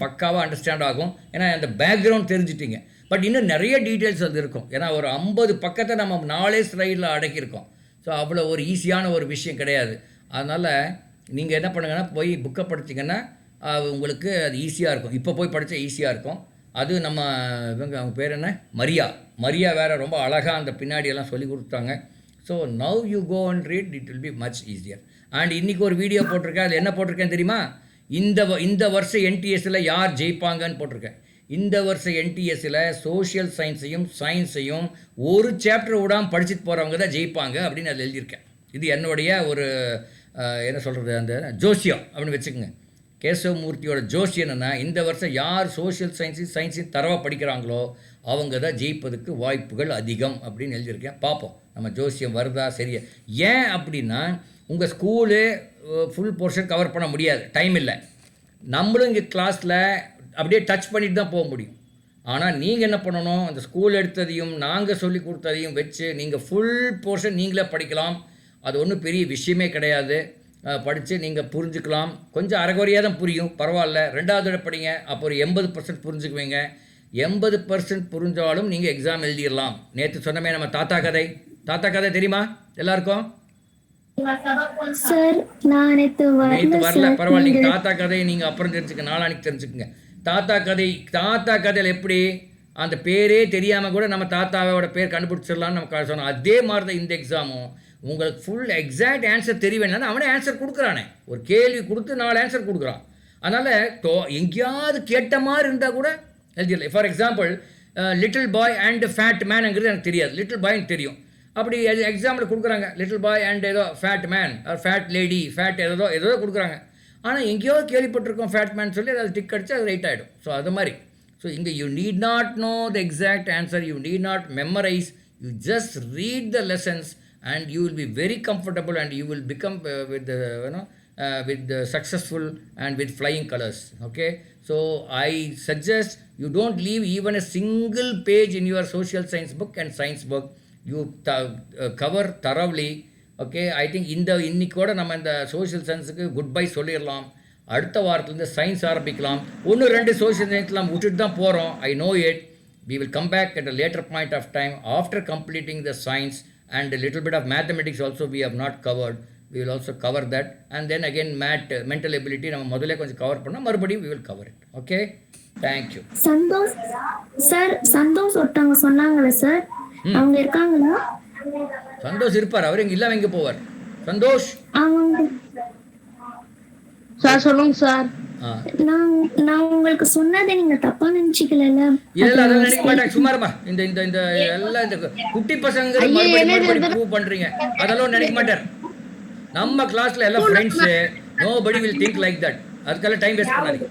பக்காவாக understand ஆகும். ஏன்னா அந்த பேக்ரவுண்ட் தெரிஞ்சிட்டிங்க. பட் இன்னும் நிறைய details அது இருக்கும். ஏன்னா ஒரு 50 பக்கத்தை நம்ம 4 ஸ்லைடில் அடக்கியிருக்கோம். ஸோ அவ்வளோ ஒரு ஈஸியான ஒரு விஷயம் கிடையாது. அதனால் நீங்கள் என்ன பண்ணுங்கன்னா போய் புக்கை படிச்சிங்கன்னா உங்களுக்கு அது ஈஸியாக இருக்கும். இப்போ போய் படித்தா ஈஸியாக இருக்கும். அது நம்ம அவங்க பேர் என்ன, மரியா வேறு ரொம்ப அழகாக அந்த பின்னாடியெல்லாம் சொல்லி கொடுத்தாங்க. So now you go and read, it will be much easier. And இன்றைக்கி ஒரு வீடியோ போட்டிருக்கேன். அது என்ன போட்டிருக்கேன் தெரியுமா, இந்த வருஷம் என்டிஎஸ்சில் யார் ஜெயிப்பாங்கன்னு போட்டிருக்கேன். இந்த வருஷம் என்டிஎஸ்சில் சோஷியல் சயின்ஸையும் ஒரு சாப்டர் விடாமல் படிச்சுட்டு போகிறவங்க தான் ஜெயிப்பாங்க அப்படின்னு அதில் எழுதியிருக்கேன். இது என்னுடைய ஒரு என்ன சொல்கிறது, அந்த ஜோசியம் அப்படின்னு வச்சுக்கோங்க. கேசவமூர்த்தியோட ஜோசியம் என்னென்னா, இந்த வருஷம் யார் சோஷியல் சயின்ஸையும் தரவாக படிக்கிறாங்களோ அவங்க தான் ஜெயிப்பதுக்கு வாய்ப்புகள் அதிகம் அப்படின்னு எழுதியிருக்கேன். பார்ப்போம் நம்ம ஜோசியம் வருதா சரியா. ஏன் அப்படின்னா உங்கள் ஸ்கூலு ஃபுல் போர்ஷன் கவர் பண்ண முடியாது, டைம் இல்லை. நம்மளும் இங்கே கிளாஸில் அப்படியே டச் பண்ணிட்டு தான் போக முடியும். ஆனால் நீங்கள் என்ன பண்ணணும், அந்த ஸ்கூல் எடுத்ததையும் நாங்கள் சொல்லி கொடுத்ததையும் வச்சு நீங்கள் ஃபுல் போர்ஷன் நீங்களே படிக்கலாம். அது ஒன்றும் பெரிய விஷயமே கிடையாது. படித்து நீங்கள் புரிஞ்சுக்கலாம். கொஞ்சம் அரைகுறையாக தான் புரியும், பரவாயில்ல. 2வது தடவை படிங்க, அப்போ ஒரு 80% புரிஞ்சுக்குவீங்க. 80% புரிஞ்சாலும் நீங்கள் எக்ஸாம் எழுதிடலாம். நேற்று சொன்னமே நம்ம தாத்தா கதை தெரியுமா எல்லாருக்கும்? நேற்று வரல, பரவாயில்ல. நீங்கள் தாத்தா கதையை நீங்கள் அப்புறம் தெரிஞ்சுக்க, நாளானிக்கு தெரிஞ்சுக்குங்க. தாத்தா கதையில் எப்படி அந்த பேரே தெரியாமல் கூட நம்ம தாத்தாவோட பேர் கண்டுபிடிச்சிடலான்னு நம்ம சொன்னோம். அதே மாதிரி தான் இந்த எக்ஸாமும். உங்களுக்கு ஃபுல் எக்ஸாக்ட் ஆன்சர் தெரிய வேண்டாம், அவனே ஆன்சர் கொடுக்குறானே. ஒரு கேள்வி கொடுத்து 4 ஆன்சர் கொடுக்குறான். அதனால் எங்கேயாவது கேட்ட மாதிரி இருந்தால் கூட எழுதிடலாம். For example little boy and fat மேனுங்கிறது எனக்கு தெரியாது, லிட்டில் பாய்னு தெரியும். அப்படி எக்ஸாம்பிள் கொடுக்குறாங்க, லிட்டில் பாய் அண்ட் ஏதோ fat man, fat lady, fat ஏதோ கொடுக்குறாங்க. ஆனால் எங்கேயோ கேள்விப்பட்டிருக்கோம் ஃபேட் மேன் சொல்லி அதை டிக் அடிச்சு அது ரைட் ஆகிடும். ஸோ அது மாதிரி. ஸோ இங்கே you need not know the exact answer, you need not memorise, you just read the lessons and you will be very comfortable and you will become with the successful and with flying colors. Okay, so I suggest you don't leave even a single page in your social science book and science book. You cover thoroughly. Okay, I think இன்னைக்கு கூட நம்ம இந்த social சயின்ஸுக்கு good bye சொல்லிடலாம். அடுத்த வாரத்துலேருந்து science ஆரம்பிக்கலாம். 1-2 social சயின்ஸ்லாம் விட்டுட்டு தான் போகிறோம். I know it. We will come back at a later point of time after completing the science. And a little bit of mathematics also we have not covered. We will also cover that. And then again mental ability நம்ம முதல்ல கொஞ்சம் cover பண்ணா மறுபடியும் we will cover it. Okay, thank you. Santhosh ஒருத்தவங்க சொன்னாங்களே sir, அவங்க இருக்காங்களா? சந்தோஷ் இருப்பார், அவர் எங்க இல்லாம எங்க போவார்? சந்தோஷ் சார் சொல்லுங்க சார். நான் உங்களுக்கு சொன்னதை நீங்க தப்பா நினைச்சிக்கல? இல்ல அதெல்லாம் நினைக்க மாட்டாங்க, சும்மா இருப்பா. இந்த எல்லாம் இந்த குட்டி பசங்க மறுபடியும் ப்ரூவ் பண்றீங்க, அதெல்லாம் நினைக்க மாட்டார். நம்ம கிளாஸ்ல எல்லாம் friends, nobody will think like that. அதுக்கெல்லாம் டைம் வேஸ்ட் பண்ணாதீங்க.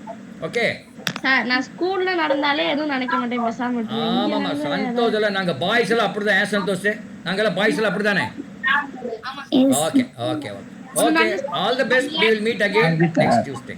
ஓகே சார், நான் ஸ்கூல்ல நடந்தாலே எதுவும் நினைக்க மாட்டேன், பேசாம விட்டுருவேன். ஆமாமா, சந்தோஷ் எல்லாம் நாங்க பாய்ஸ் எல்லாம் அப்படிதான். ஏன் சந்தோஷ், நாங்க எல்லாம் பாய்ஸ் எல்லாம் அப்படிதானே? Okay okay okay, all the best. We will meet again next Tuesday.